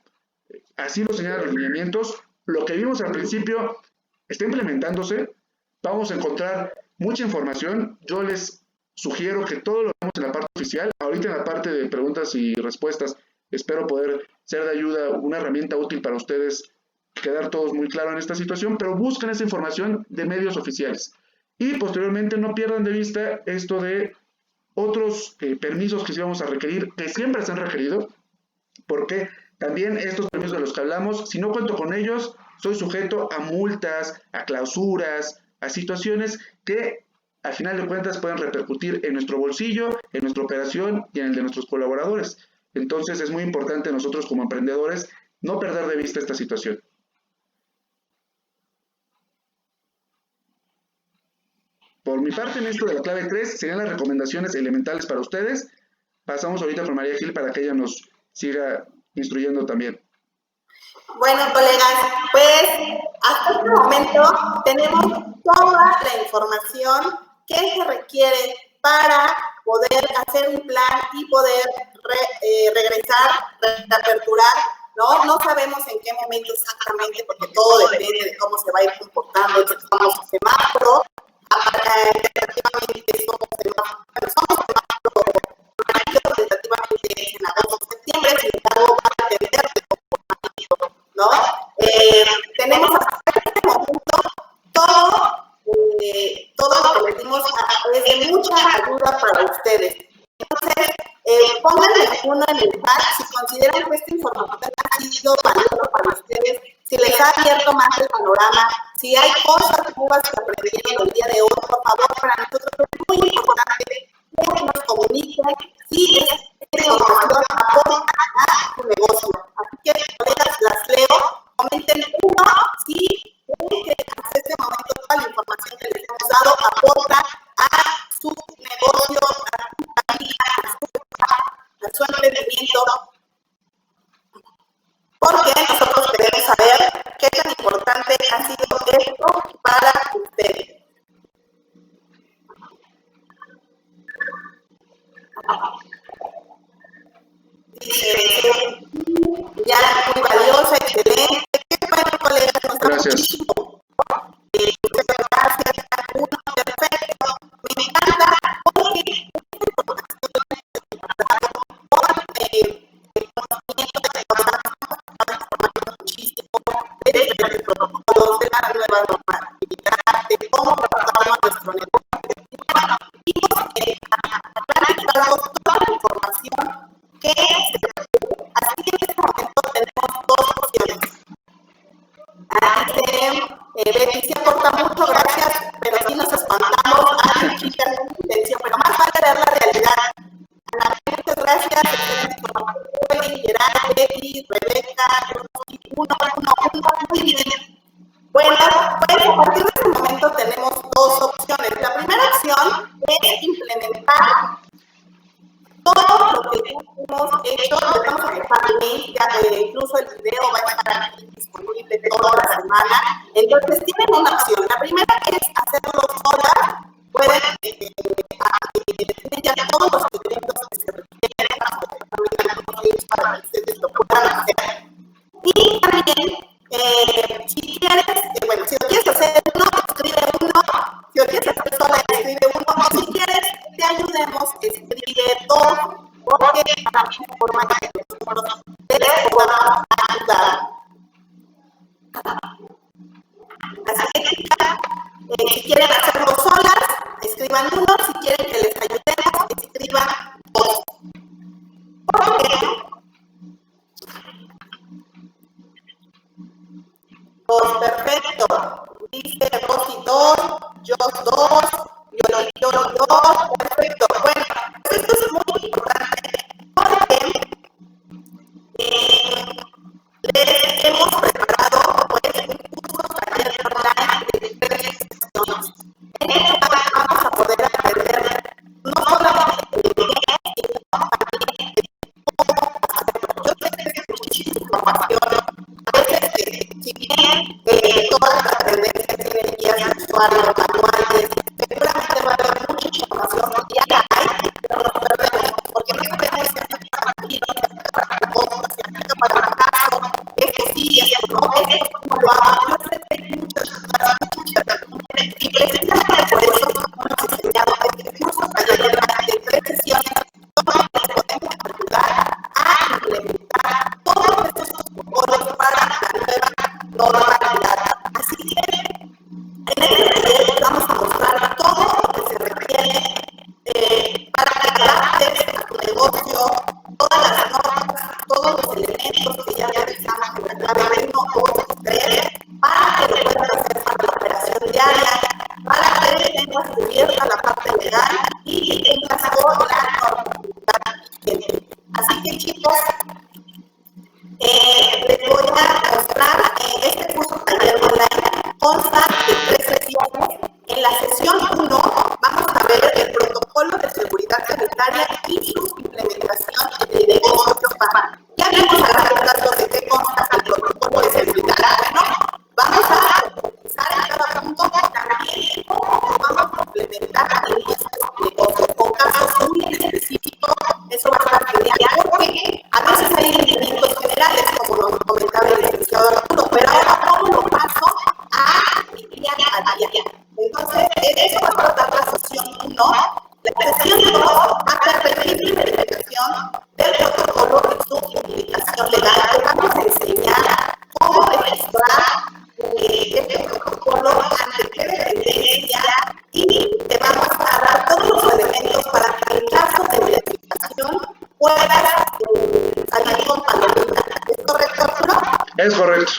Así lo señalan los lineamientos. Lo que vimos al principio está implementándose. Vamos a encontrar mucha información. Yo les sugiero que todo lo vemos en la parte oficial. Ahorita en la parte de preguntas y respuestas espero poder ser de ayuda, una herramienta útil para ustedes, quedar todos muy claros en esta situación, pero busquen esa información de medios oficiales. Y posteriormente no pierdan de vista esto de otros permisos que sí vamos a requerir, que siempre se han requerido, porque también estos permisos de los que hablamos, si no cuento con ellos, soy sujeto a multas, a clausuras, a situaciones que al final de cuentas pueden repercutir en nuestro bolsillo, en nuestra operación y en el de nuestros colaboradores. Entonces es muy importante nosotros como emprendedores no perder de vista esta situación. Por mi parte, en esto de la clave 3, serían las recomendaciones elementales para ustedes. Pasamos ahorita con María Gil para que ella nos siga instruyendo también. Bueno, colegas, pues hasta este momento tenemos toda la información que se requiere para poder hacer un plan y poder regresar, reaperturar, ¿no? No sabemos en qué momento exactamente, porque todo depende de cómo se va a ir comportando el semáforo. Tentativamente somos semáforo amarillo, tentativamente en agosto, septiembre, sin embargo va a depender del comportamiento, ¿no? Tenemos hasta este momento todo lo que metimos es de mucha ayuda para ustedes. Entonces, pónganle uno en el chat si consideran que esta información ha sido valiosa para ustedes, si les ha abierto más el panorama, si hay cosas nuevas que aprendieron el día de hoy, por favor, para nosotros es muy importante que nos comuniquen si esta información aporta para ustedes. Dice, ya muy valiosa, excelente. Qué bueno, colegas, nos da muchísimo. Gracias a uno, perfecto. Me encanta porque el conocimiento de la muchísimo de los protocolos, de la nueva normatividad, de cómo tratamos nuestro negocio. Y planificamos toda la información que se requiere. Así que en este momento tenemos dos opciones. Betty se aporta mucho, gracias, pero sí nos espantamos. Ay, chicas, no es intención, pero más vale ver la realidad. Ana, muchas gracias. Excelente, Gerard, Betty, Rebeca, uno, muy bien. Bueno, pues a partir de este momento tenemos dos opciones. La primera opción es implementar todo lo que hemos hecho. Les vamos a dejar el link, incluso el video va a estar aquí disponible toda la semana. Entonces tienen una opción. La primera es hacerlo solas. Pueden tener ya todos los documentos que se requieren para que ustedes lo puedan hacer. Y también, si quieres, bueno, si lo quieres hacer uno, escribe uno. Si lo quieres hacer sola, escribe uno. O si quieres que te ayudemos, escribe dos. Porque también forma que nosotros les podamos ayudar. Así que, si quieren hacerlo solas, escriban uno. Si quieren que les ayudemos, escriban dos. Dos, perfecto. Dice Rosy 2, yo 2, yo 2, perfecto. Bueno, esto es muy importante porque les hemos preparado un curso taller online de 3 sesiones. En el cual vamos a poder aprender no solamente de inglés, sino también de cómo hacerlo. Yo sé que es muchísima información. A veces, si bien todas las tendencias tienen guías de usuario, manuales, seguramente va a haber mucha información que ya hay, pero nos perdemos, porque no podemos siempre tranquilos, para cosas, siempre para el caso, esto sí, esto no, esto como lo hago. Yo sé que hay muchas cosas, y precisamente por eso hemos enseñado este curso taller de 3 sesiones, donde les podemos ayudar a implementar todos estos protocolos para la nueva normalidad. Así que en este taller vamos a mostrar todo lo que se requiere para que adaptes a tu negocio todas las normas, todos los elementos que ya realizamos en la clave 1, 2 y 3, para que lo puedas hacer para la operación diaria, para que tengas cubierta la parte legal y que tengas toda la normatividad vigente. Así que, chicos, les voy a mostrar este curso taller online. Consta de 3 sesiones. En la sesión 1 vamos a ver el protocolo de seguridad sanitaria y su implementación en el negocio PAN. Ya vimos a grandes rasgos de qué consta el protocolo de seguridad. Bueno, vamos a profundizar en cada punto y también cómo lo vamos a implementar en nuestro negocio con casos muy específicos. Eso va a estar genial porque a veces hay elementos generales, como nos comentaba el licenciado Arturo, pero ahora cómo lo paso a mi día a día. Entonces, eso va a tratar la sesión 1. La sesión 2 va a permitir la verificación del protocolo y su implicación legal. Te vamos a enseñar cómo registrar este protocolo ante qué dependencia y te vamos a dar todos los elementos para que en caso de verificación puedas salir con palomita. ¿Es correcto, Arturo? Es correcto.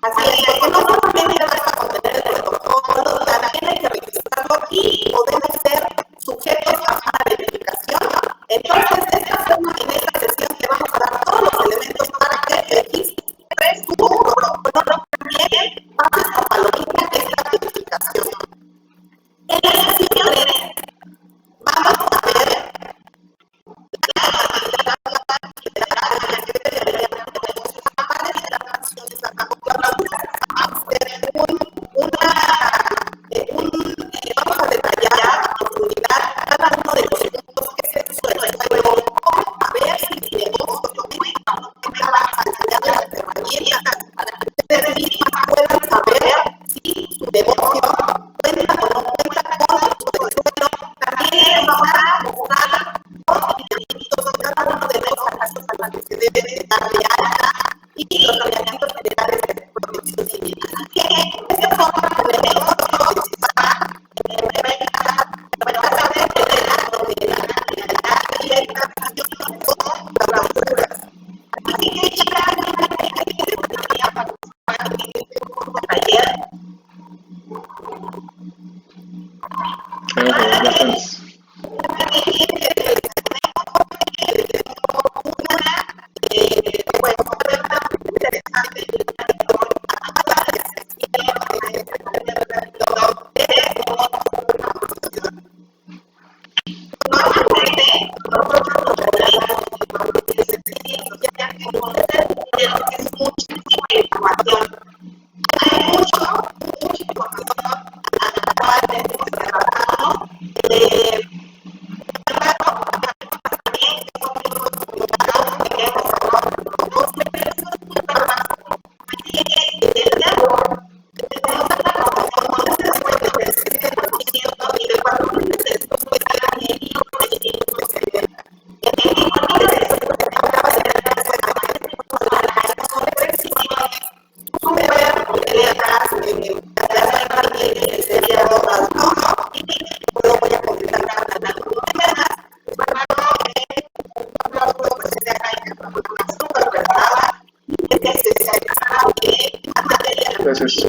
Así es, porque no solamente basta con tener el protocolo, también hay que registrarlo y podemos ser sujetos a una verificación. Entonces, de esta forma, en esta sesión te vamos a dar todos los elementos para que registres tu protocolo. También pases con palomita, que negocio cuenta o no cuenta con el subsuelo, también va a mostrar los lineamientos de cada uno de los casos a los que se debe de dar de alta y los lineamientos generales de protección civil. Así que de esta forma podemos participar en el mercado, para saber de la directa con trabajadoras. Así que chicas, quería participar en este curso taller. Gracias. Gracias.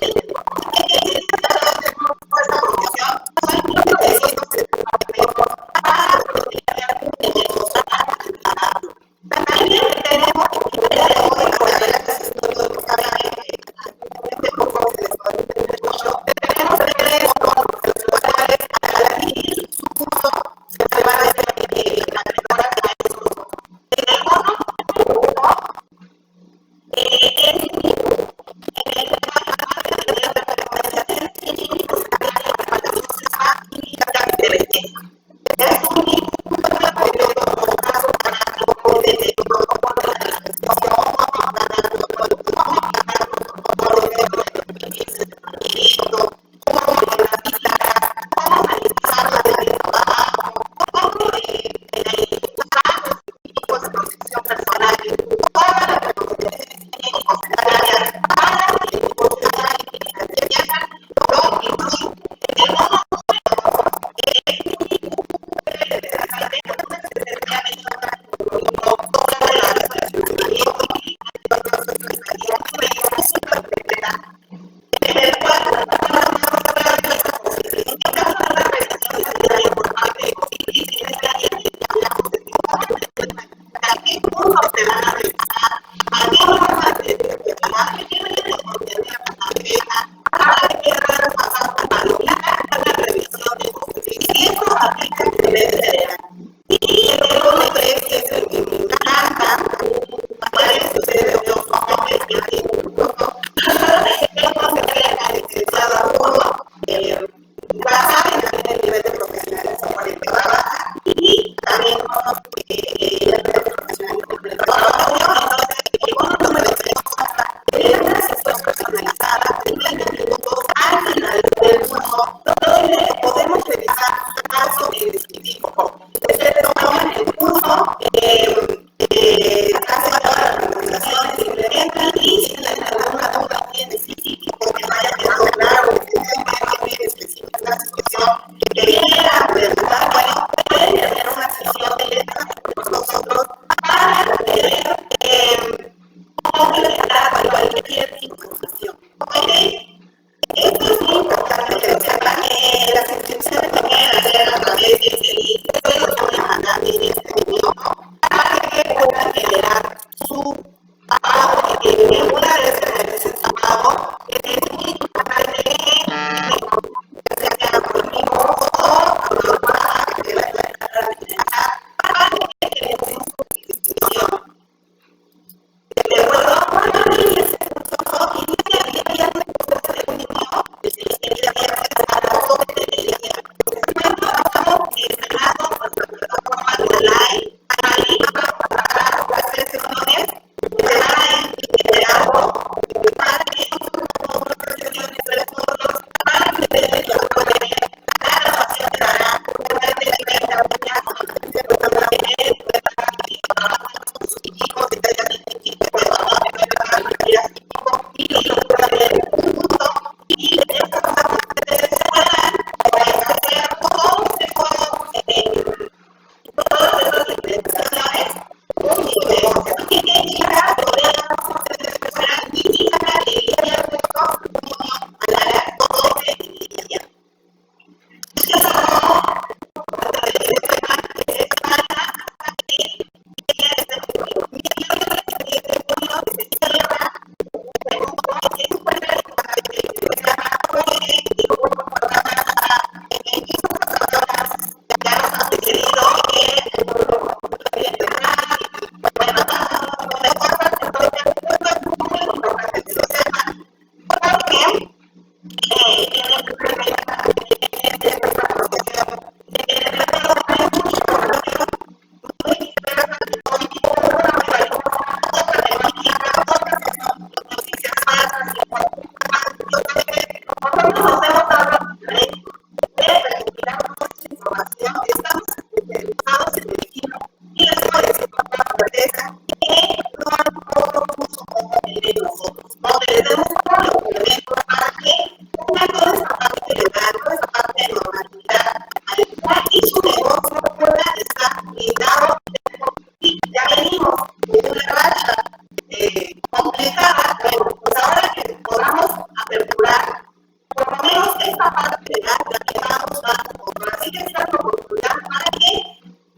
la parte legal la llevamos bajo control. Así que esta es la oportunidad para que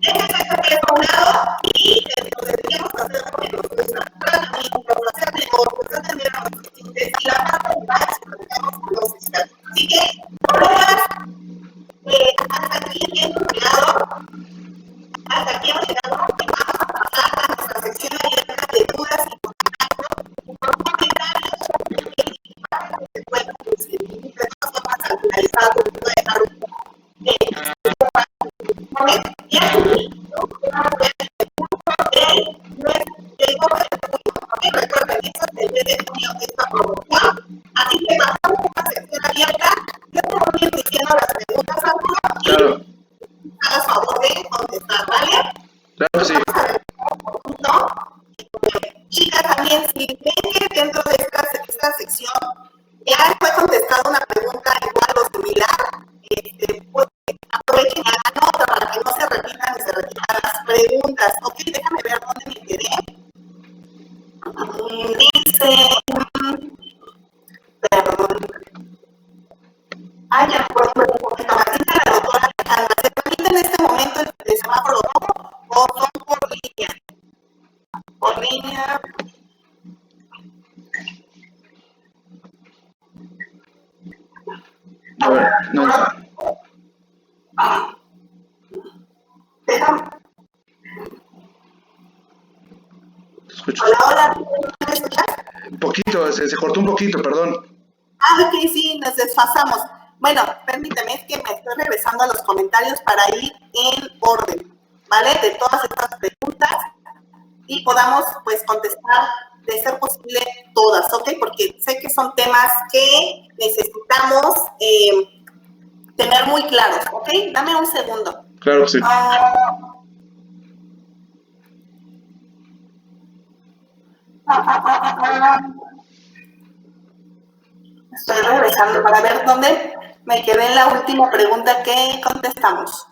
dejes este teléfono a un lado y nos dediquemos a hacer lo que nos gusta. Tratamientos, hacer negocios, atender a nuestros clientes y la parte legal se lo dejamos con los expertos. Así que, problemas, hasta aquí hemos llegado. Hasta aquí hemos llegado. Vamos a pasar a nuestra sección abierta de dudas y comentarios. Bueno, pues, para finalizar, voy a dejar un poco y aquí, recuerden, eso es el mes de junio de esta promoción. Así que pasamos a una sección abierta. Yo te voy a ir diciendo las preguntas a Claro. hagas favor de contestar, ¿vale? Claro que sí. ¿No? Chicas, también, si ven que dentro de esta sección ya fue contestada una pregunta igual o similar, pues aprovechen y hagan otra para que no se repitan y se repitan las preguntas. Ok, déjame ver dónde me quedé. Dice, perdón. Ya puedo un poquito más. Dice la doctora Alejandra, ¿se permite en este momento el semáforo rojo o son por línea? Por línea. A ver, no. Déjame. Te escucho. Hola, ¿me escuchas? Un poquito, se cortó un poquito, perdón. Ok, sí, nos desfasamos. Bueno, permíteme, es que me estoy regresando a los comentarios para ir en orden, ¿vale? De todas estas preguntas y podamos, pues, contestar, de ser posible, todas, ¿ok? Porque sé que son temas que necesitamos tener muy claros, ¿ok? Dame un segundo. Claro que sí. Estoy regresando para ver dónde me quedé en la última pregunta que contestamos.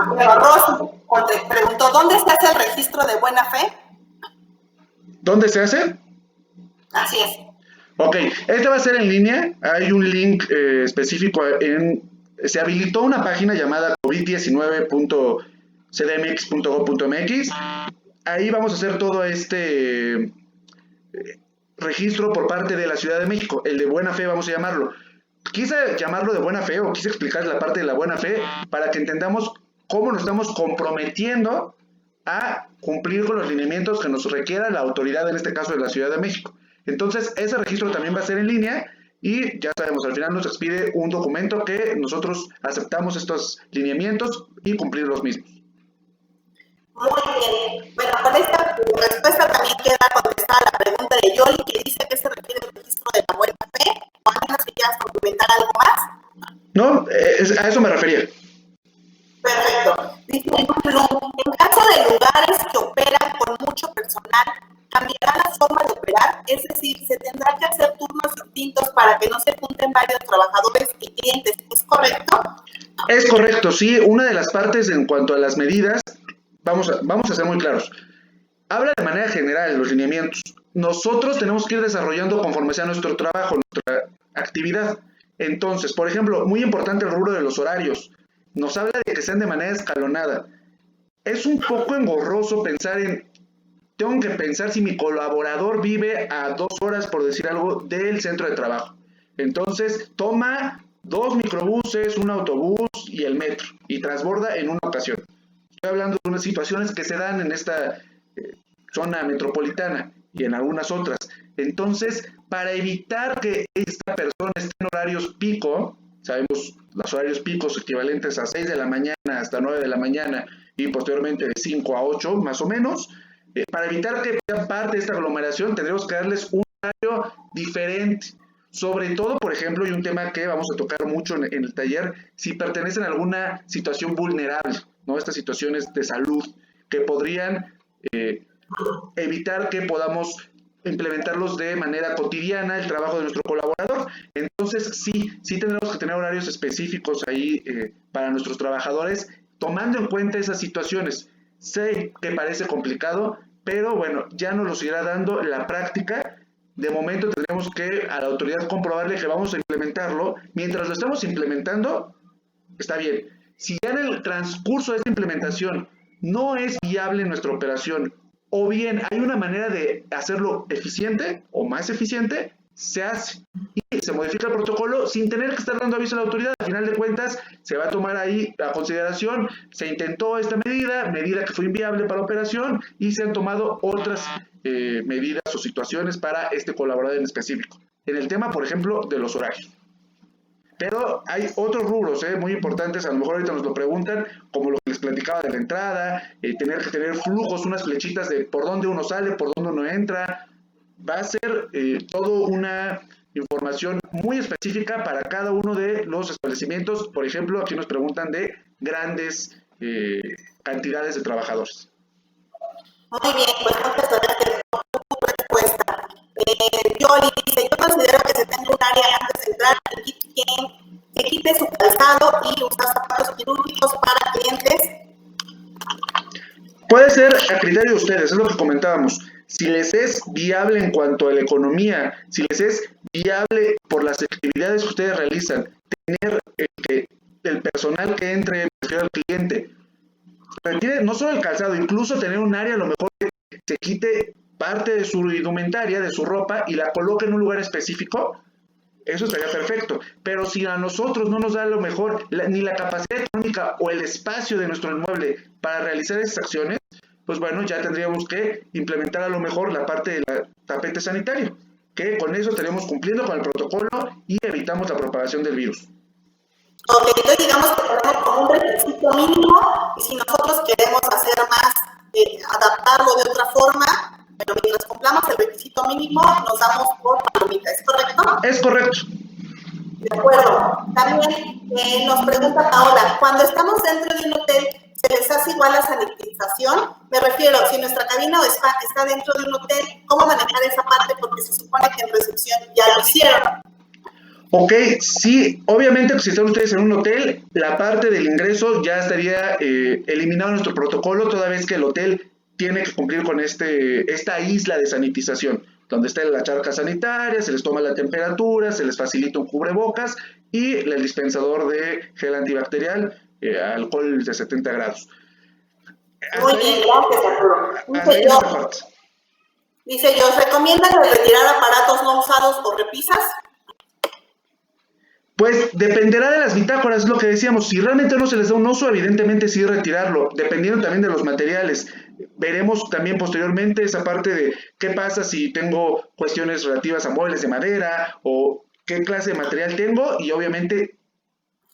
Bueno, Ros preguntó, ¿dónde se hace el registro de buena fe? ¿Dónde se hace? Así es. Ok, este va a ser en línea. Hay un link específico se habilitó una página llamada covid19.cdmx.gov.mx. Ahí vamos a hacer todo este registro por parte de la Ciudad de México, el de buena fe vamos a llamarlo. Quise llamarlo de buena fe o quise explicar la parte de la buena fe para que entendamos cómo nos estamos comprometiendo a cumplir con los lineamientos que nos requiera la autoridad, en este caso de la Ciudad de México. Entonces, ese registro también va a ser en línea y ya sabemos, al final nos expide un documento que nosotros aceptamos estos lineamientos y cumplir los mismos. Muy bien. Bueno, con esta respuesta también queda contestada la pregunta de Yoli, que dice que se refiere al registro de la buena fe, o a menos que quieras complementar algo más. No, a eso me refería. Perfecto. Dice, en caso de lugares que operan con mucho personal, ¿cambiará la forma de operar? Es decir, ¿se tendrá que hacer turnos distintos para que no se junten varios trabajadores y clientes? ¿Es correcto? Es correcto, sí. Una de las partes en cuanto a las medidas, vamos a ser muy claros. Habla de manera general los lineamientos. Nosotros tenemos que ir desarrollando conforme sea nuestro trabajo, nuestra actividad. Entonces, por ejemplo, muy importante el rubro de los horarios. Nos habla de que sean de manera escalonada. Es un poco engorroso pensar tengo que pensar si mi colaborador vive a 2 horas, por decir algo, del centro de trabajo. Entonces, toma 2 microbuses, un autobús y el metro, y transborda en una ocasión. Estoy hablando de unas situaciones que se dan en esta zona metropolitana y en algunas otras. Entonces, para evitar que esta persona esté en horarios pico, sabemos los horarios picos equivalentes a 6 de la mañana hasta 9 de la mañana y posteriormente de 5 a 8 más o menos, para evitar que sean parte de esta aglomeración tendremos que darles un horario diferente. Sobre todo, por ejemplo, y un tema que vamos a tocar mucho en el taller, si pertenecen a alguna situación vulnerable, ¿no? Estas situaciones de salud que podrían evitar que podamos implementarlos de manera cotidiana el trabajo de nuestro colaborador. Entonces, sí tendremos que tener horarios específicos ahí para nuestros trabajadores, tomando en cuenta esas situaciones. Sé que parece complicado, pero bueno, ya nos los irá dando la práctica. De momento tendremos que a la autoridad comprobarle que vamos a implementarlo. Mientras lo estamos implementando, está bien. Si ya en el transcurso de esta implementación no es viable nuestra operación, o bien hay una manera de hacerlo eficiente o más eficiente, se hace y se modifica el protocolo sin tener que estar dando aviso a la autoridad. Al final de cuentas, se va a tomar ahí a consideración, se intentó esta medida que fue inviable para la operación y se han tomado otras medidas o situaciones para este colaborador en específico. En el tema, por ejemplo, de los horarios. Pero hay otros rubros muy importantes, a lo mejor ahorita nos lo preguntan, como lo que les platicaba de la entrada, tener que tener flujos, unas flechitas de por dónde uno sale, por dónde uno entra. Va a ser todo una información muy específica para cada uno de los establecimientos. Por ejemplo, aquí nos preguntan de grandes cantidades de trabajadores. Muy bien, pues muchas gracias por tu respuesta. Yoli dice, yo considero que se tenga un área antes de entrar que quite su calzado y usar zapatos quirúrgicos para clientes. Puede ser a criterio de ustedes, es lo que comentábamos. Si les es viable en cuanto a la economía, si les es viable por las actividades que ustedes realizan, tener el personal que entre al cliente, retire no solo el calzado, incluso tener un área a lo mejor que se quite parte de su indumentaria, de su ropa y la coloque en un lugar específico, eso estaría perfecto. Pero si a nosotros no nos da a lo mejor ni la capacidad económica o el espacio de nuestro inmueble para realizar esas acciones, pues bueno, ya tendríamos que implementar a lo mejor la parte del tapete sanitario, que con eso estaríamos cumpliendo con el protocolo y evitamos la propagación del virus. Ok, entonces digamos que ponemos como un requisito mínimo y si nosotros queremos hacer más, adaptarlo de otra forma, pero mientras cumplamos el requisito mínimo, nos damos por palomita, ¿es correcto? Es correcto. De acuerdo. También nos pregunta Paola, cuando estamos dentro de un hotel, ¿se les hace igual la sanitización? Me refiero, si nuestra cabina o spa está dentro de un hotel, ¿cómo manejar esa parte? Porque se supone que en recepción ya lo hicieron. Ok, sí, obviamente si están ustedes en un hotel, la parte del ingreso ya estaría eliminado en nuestro protocolo, toda vez que el hotel tiene que cumplir con esta isla de sanitización, donde está la charca sanitaria, se les toma la temperatura, se les facilita un cubrebocas y el dispensador de gel antibacterial, alcohol de 70 grados. Muy bien, gracias, Arturo. Dice yo, ¿recomiendan retirar aparatos no usados o repisas? Pues dependerá de las bitácoras, es lo que decíamos. Si realmente no se les da un uso, evidentemente sí retirarlo, dependiendo también de los materiales. Veremos también posteriormente esa parte de qué pasa si tengo cuestiones relativas a muebles de madera o qué clase de material tengo y obviamente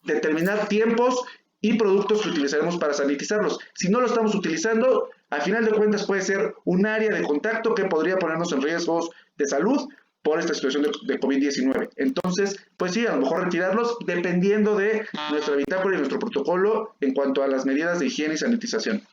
determinar tiempos y productos que utilizaremos para sanitizarlos. Si no lo estamos utilizando, al final de cuentas puede ser un área de contacto que podría ponernos en riesgos de salud por esta situación de COVID-19. Entonces, pues sí, a lo mejor retirarlos dependiendo de nuestra bitácora y nuestro protocolo en cuanto a las medidas de higiene y sanitización.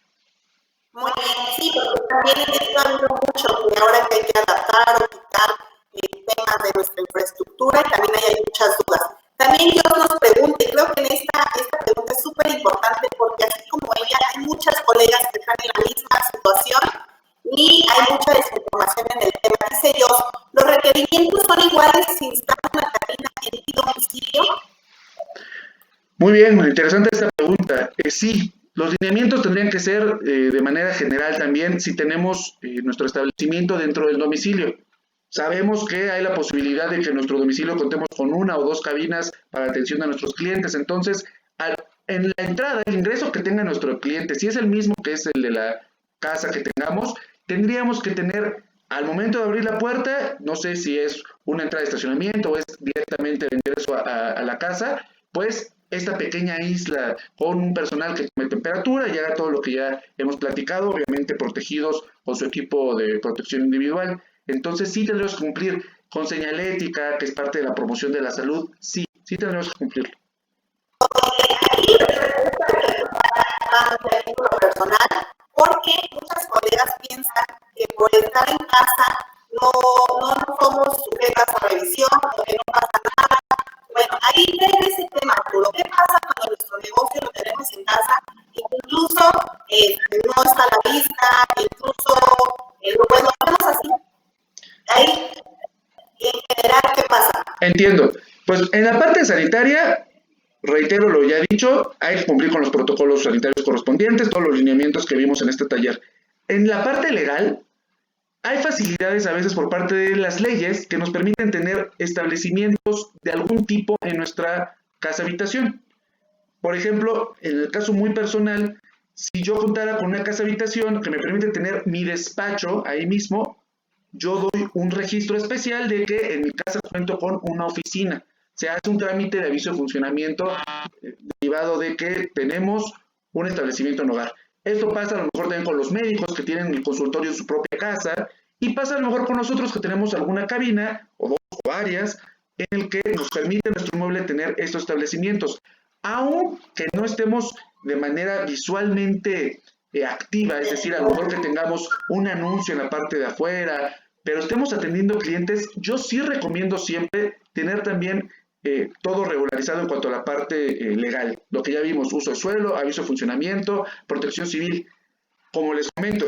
Muy bien, sí, porque también esto ha habido mucho que ahora que hay que adaptar o quitar temas de nuestra infraestructura y también hay muchas dudas. También yo nos pregunto, y creo que en esta pregunta es súper importante porque así como ella, hay muchas colegas que están en la misma situación y hay mucha desinformación en el tema. Dice yo, ¿los requerimientos son iguales si instalan una cabina en mi domicilio? Muy bien, interesante esta pregunta. Sí, los lineamientos tendrían que ser de manera general también si tenemos nuestro establecimiento dentro del domicilio. Sabemos que hay la posibilidad de que en nuestro domicilio contemos con una o dos cabinas para atención a nuestros clientes. Entonces, en la entrada, el ingreso que tenga nuestro cliente, si es el mismo que es el de la casa que tengamos, tendríamos que tener, al momento de abrir la puerta, no sé si es una entrada de estacionamiento o es directamente el ingreso a la casa, pues esta pequeña isla con un personal que tome temperatura y haga todo lo que ya hemos platicado, obviamente protegidos con su equipo de protección individual. Entonces sí tendremos que cumplir con señalética, que es parte de la promoción de la salud, sí tendremos que cumplirlo. Personal, porque muchas colegas piensan que por estar en casa no somos sujetas a revisión, porque no pasa nada. Bueno, ahí viene ese tema, pero ¿qué pasa cuando nuestro negocio lo tenemos en casa? Incluso no está vista, incluso pues lo hacemos así. Ahí, en general, ¿qué pasa? Entiendo. Pues en la parte sanitaria, reitero lo ya dicho, hay que cumplir con los protocolos sanitarios correspondientes, todos los lineamientos que vimos en este taller. En la parte legal, hay facilidades a veces por parte de las leyes que nos permiten tener establecimientos de algún tipo en nuestra casa habitación. Por ejemplo, en el caso muy personal, si yo contara con una casa habitación que me permite tener mi despacho ahí mismo, yo doy un registro especial de que en mi casa cuento con una oficina. Se hace un trámite de aviso de funcionamiento derivado de que tenemos un establecimiento en hogar. Esto pasa a lo mejor también con los médicos que tienen el consultorio en su propia casa y pasa a lo mejor con nosotros que tenemos alguna cabina o dos o varias en el que nos permite nuestro inmueble tener estos establecimientos. Aunque no estemos de manera visualmente activa, es decir, a lo mejor que tengamos un anuncio en la parte de afuera, pero estemos atendiendo clientes, yo sí recomiendo siempre tener también todo regularizado en cuanto a la parte legal. Lo que ya vimos, uso de suelo, aviso de funcionamiento, protección civil. Como les comento,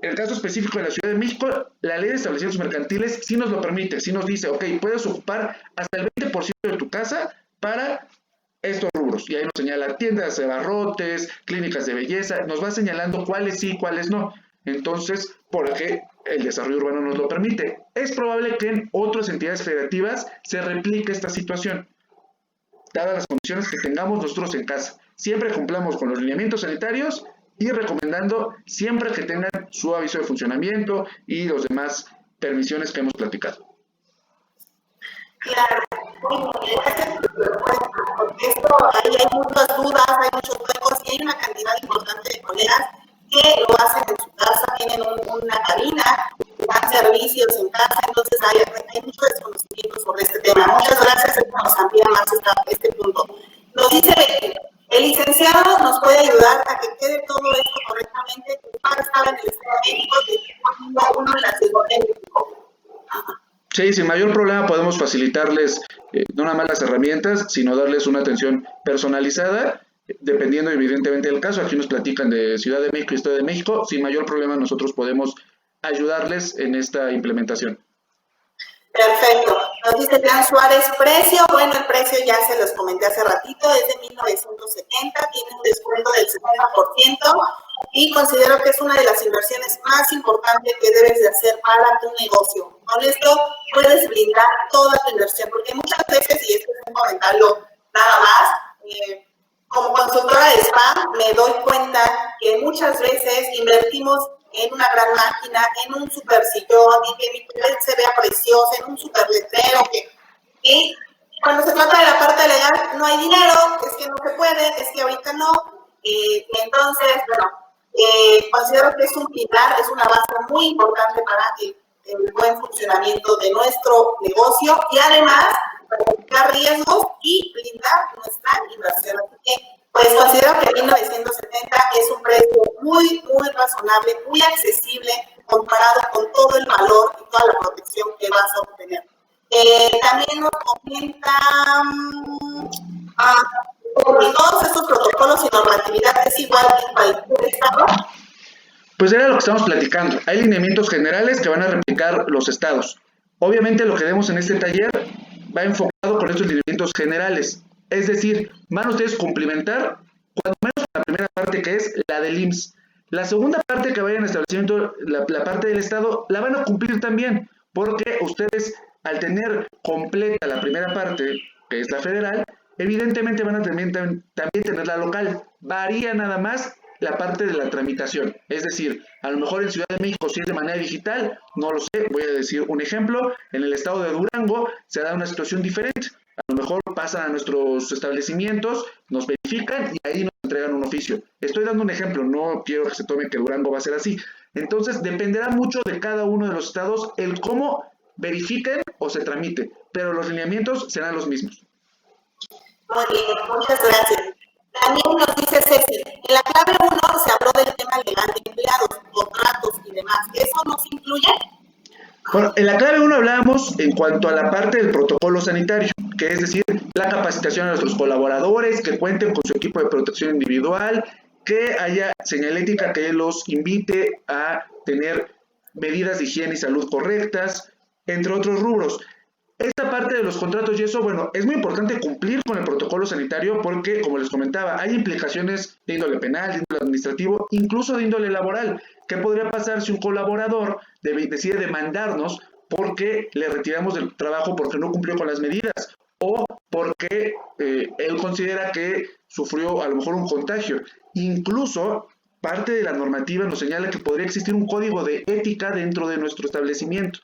en el caso específico de la Ciudad de México, la ley de establecimientos mercantiles sí nos lo permite, sí nos dice, ok, puedes ocupar hasta el 20% de tu casa para estos rubros. Y ahí nos señala tiendas de abarrotes, clínicas de belleza, nos va señalando cuáles sí, cuáles no. Entonces, porque el desarrollo urbano nos lo permite. Es probable que en otras entidades federativas se replique esta situación, dadas las condiciones que tengamos nosotros en casa. Siempre cumplamos con los lineamientos sanitarios y recomendando siempre que tengan su aviso de funcionamiento y los demás permisiones que hemos platicado. Claro, porque esto, ahí hay muchas dudas, hay muchos huecos y hay una cantidad importante de colegas que lo hacen en su casa, tienen una cabina, dan servicios en casa, entonces hay mucho desconocimiento sobre este tema. Muchas gracias, nos amplía más este punto. Nos dice Betty, el licenciado nos puede ayudar a que quede todo esto correctamente. Mi padre estaba en el Estado de México, que uno en la Ciudad de México. Sí, sin mayor problema podemos facilitarles no nada más las herramientas, sino darles una atención personalizada, dependiendo evidentemente del caso. Aquí nos platican de Ciudad de México y Estado de México. Sin mayor problema nosotros podemos ayudarles en esta implementación. Perfecto. Nos dice Jan Suárez, precio. Bueno, el precio ya se los comenté hace ratito, es de 1970, tiene un descuento del 70% y considero que es una de las inversiones más importantes que debes de hacer para tu negocio. Con esto puedes brindar toda tu inversión, porque muchas veces, y esto es un comentario nada más, como consultora de spa me doy cuenta que muchas veces invertimos en una gran máquina, en un super sillón, en que mi pared se vea preciosa, en un super letrero, y cuando se trata de la parte legal no hay dinero, es que no se puede, es que ahorita no, y entonces, bueno, considero que es un pilar, es una base muy importante para el buen funcionamiento de nuestro negocio y además para evitar riesgos y blindar nuestra inversión. Así que, pues considero que 1970 es un precio muy, muy razonable, muy accesible comparado con todo el valor y toda la protección que vas a obtener. También nos comenta todos estos protocolos y normatividad es igual en cualquier estado. Pues era lo que estamos platicando. Hay lineamientos generales que van a replicar los estados. Obviamente lo que vemos en este taller va enfocado con estos lineamientos generales. Es decir, van ustedes a cumplimentar cuando menos la primera parte, que es la del IMSS. La segunda parte que vayan a establecimiento, la parte del estado, la van a cumplir también, porque ustedes al tener completa la primera parte, que es la federal, evidentemente van a también tener la local. Varía nada más la parte de la tramitación. Es decir, a lo mejor en Ciudad de México si es de manera digital, no lo sé, voy a decir un ejemplo, en el estado de Durango se da una situación diferente. A lo mejor pasan a nuestros establecimientos, nos verifican y ahí nos entregan un oficio. Estoy dando un ejemplo, no quiero que se tome que Durango va a ser así. Entonces, dependerá mucho de cada uno de los estados el cómo verifiquen o se tramite, pero los lineamientos serán los mismos. Muy bien, muchas gracias. También nos dice Ceci, en la clave 1 se habló del tema legal de empleados, contratos y demás. ¿Eso nos incluye? Bueno, en la clave 1 hablábamos en cuanto a la parte del protocolo sanitario, que es decir, la capacitación a nuestros colaboradores, que cuenten con su equipo de protección individual, que haya señalética que los invite a tener medidas de higiene y salud correctas, entre otros rubros. Esta parte de los contratos y eso, bueno, es muy importante cumplir con el protocolo sanitario porque, como les comentaba, hay implicaciones de índole penal, de índole administrativo, incluso de índole laboral. ¿Qué podría pasar si un colaborador decide demandarnos porque le retiramos del trabajo porque no cumplió con las medidas o porque él considera que sufrió a lo mejor un contagio? Incluso parte de la normativa nos señala que podría existir un código de ética dentro de nuestro establecimiento.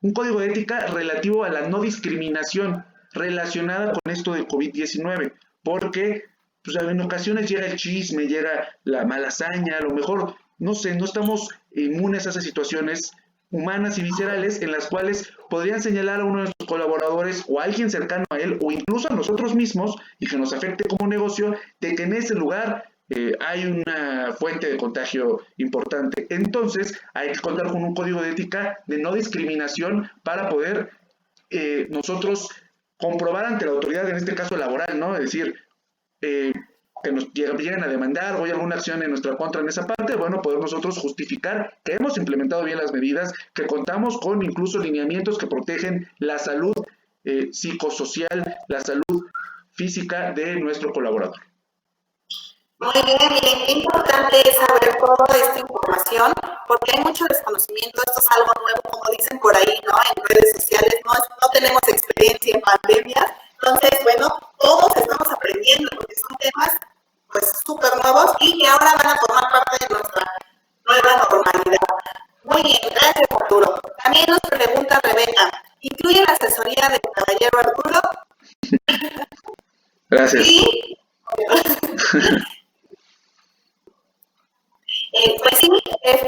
Un código de ética relativo a la no discriminación relacionada con esto de COVID-19, porque pues, en ocasiones llega el chisme, llega la mala hazaña, a lo mejor, no sé, no estamos inmunes a esas situaciones humanas y viscerales en las cuales podrían señalar a uno de nuestros colaboradores o a alguien cercano a él o incluso a nosotros mismos y que nos afecte como negocio de que en ese lugar hay una fuente de contagio importante. Entonces, hay que contar con un código de ética de no discriminación para poder nosotros comprobar ante la autoridad, en este caso laboral, ¿no? Es decir, que nos lleguen a demandar o hay alguna acción en nuestra contra en esa parte, bueno, podemos nosotros justificar que hemos implementado bien las medidas, que contamos con incluso lineamientos que protegen la salud psicosocial, la salud física de nuestro colaborador. Muy bien, miren, qué importante es saber toda esta información, porque hay mucho desconocimiento, esto es algo nuevo, como dicen por ahí, ¿no? En redes sociales, no tenemos experiencia en pandemias, entonces, bueno, todos estamos aprendiendo, porque son temas, pues, súper nuevos y que ahora van a formar parte de nuestra nueva normalidad. Muy bien, gracias, Arturo. También nos pregunta Rebeca, ¿incluye la asesoría del caballero Arturo? Gracias. Sí. Pues sí, es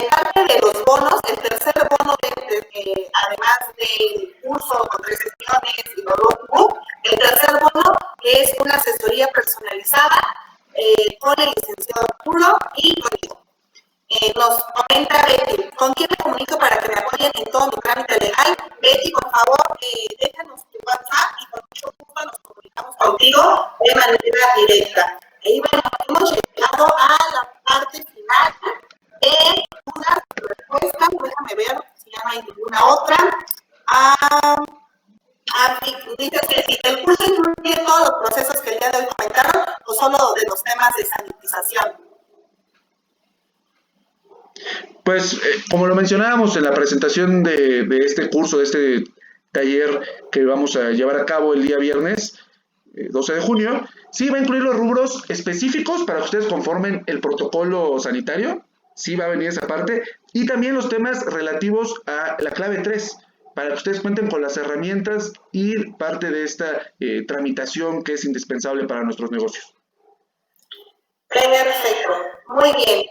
parte de los bonos, el tercer bono, además del curso con 3 sesiones y todo, el tercer bono es una asesoría personalizada con el licenciado Arturo y conmigo. Nos comenta Betty, ¿con quién me comunico para que me apoyen en todo mi trámite legal? Betty, por favor, déjanos tu WhatsApp y con mucho gusto nos comunicamos contigo de manera directa. Y bueno, hemos llegado a la parte final de unas respuestas. Déjame ver si ya no hay ninguna otra. Dice que si el curso incluye todos los procesos que el día de hoy comentaron o solo de los temas de sanitización. Pues, como lo mencionábamos en la presentación de este curso, de este taller que vamos a llevar a cabo el día viernes, 12 de junio, sí va a incluir los rubros específicos para que ustedes conformen el protocolo sanitario, sí va a venir esa parte, y también los temas relativos a la clave 3, para que ustedes cuenten con las herramientas y parte de esta tramitación que es indispensable para nuestros negocios. Perfecto, muy bien.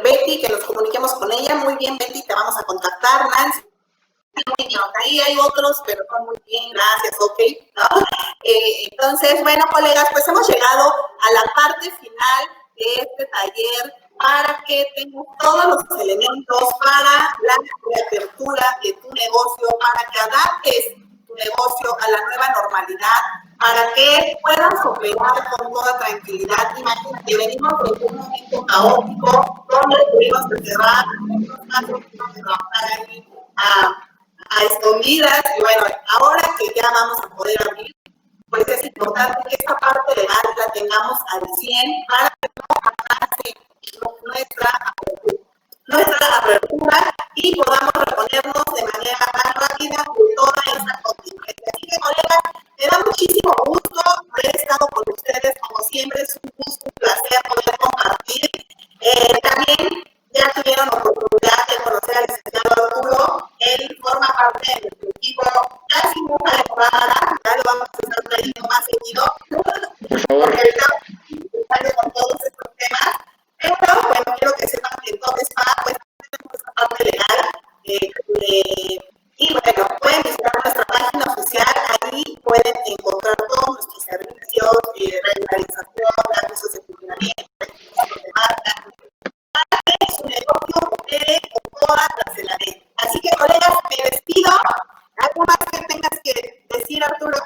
Betty, que nos comuniquemos con ella. Muy bien, Betty, te vamos a contactar. Nancy, muy bien. Ahí hay otros, pero son muy bien, gracias, ok. ¿No? Entonces, bueno, colegas, pues hemos llegado a la parte final de este taller para que tengas todos los elementos para la reapertura de tu negocio, para que adaptes tu negocio a la nueva normalidad, para que puedas operar con toda tranquilidad. Imagínate, venimos de un momento caótico donde tuvimos que cerrar, en algunos casos tuvimos que trabajar ahí a escondidas, y bueno, ahora que ya vamos a poder abrir, pues es importante que esta parte legal la tengamos al 100 para que no avance nuestra apertura y podamos reponernos de manera más rápida de toda esta contingencia. Así que, colegas, me da muchísimo gusto haber estado con ustedes, como siempre, es un gusto, un placer poder compartir. También ya tuvieron oportunidad de conocer al licenciado Arturo, él forma parte de nuestro equipo, casi nunca de cámara, ya lo vamos a estar trayendo más seguido, porque estamos con todos estos temas. Pero bueno, quiero que sepan que en todo spa pues tenemos esta parte legal y bueno, pueden visitar nuestra página oficial, ahí pueden encontrar todos nuestros servicios, regularización, avisos de funcionamiento, registros de marca, para que su negocio opere con todas las de la ley. Así que, colegas, me despido. ¿Algo más que tengas que decir, Arturo?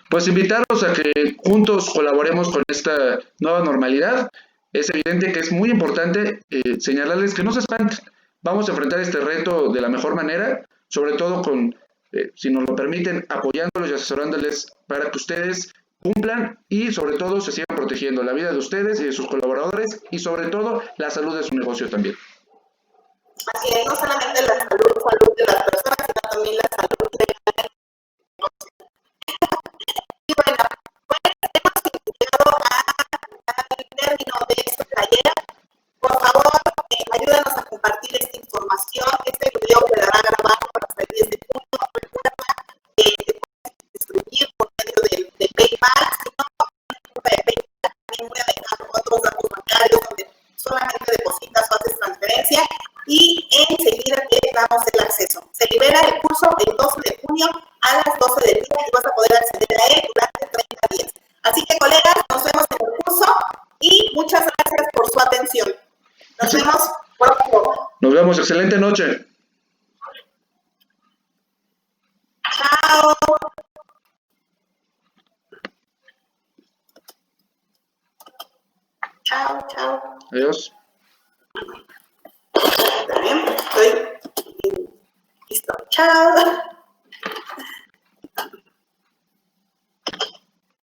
Pues invitarlos a que juntos colaboremos con esta nueva normalidad. es evidente que es muy importante señalarles que no se espanten. Vamos a enfrentar este reto de la mejor manera, sobre todo con, si nos lo permiten, apoyándolos y asesorándoles para que ustedes cumplan y sobre todo se sigan protegiendo la vida de ustedes y de sus colaboradores y sobre todo la salud de su negocio también. Así es, no solamente la salud de las personas, sino también la salud de la negocio. Y bueno, pues hemos llegado al término de este taller. Por favor, ayúdanos a compartir esta información. Este video quedará grabado hasta el 10 de junio. Recuerda que te puedes inscribir por medio de PayPal. Si no, de PayPal también voy a dejar otros datos bancarios donde solamente depositas o haces transferencia y enseguida te damos el acceso. Se libera el curso el 12 de junio a las 12 del día y vas a poder acceder a él durante 30 días. Así que, colegas, nos vemos en el curso y muchas gracias por su atención. Nos vemos pronto. Nos vemos, excelente noche. Chao. Chao, chao. Adiós. Está bien, estoy listo. Chao.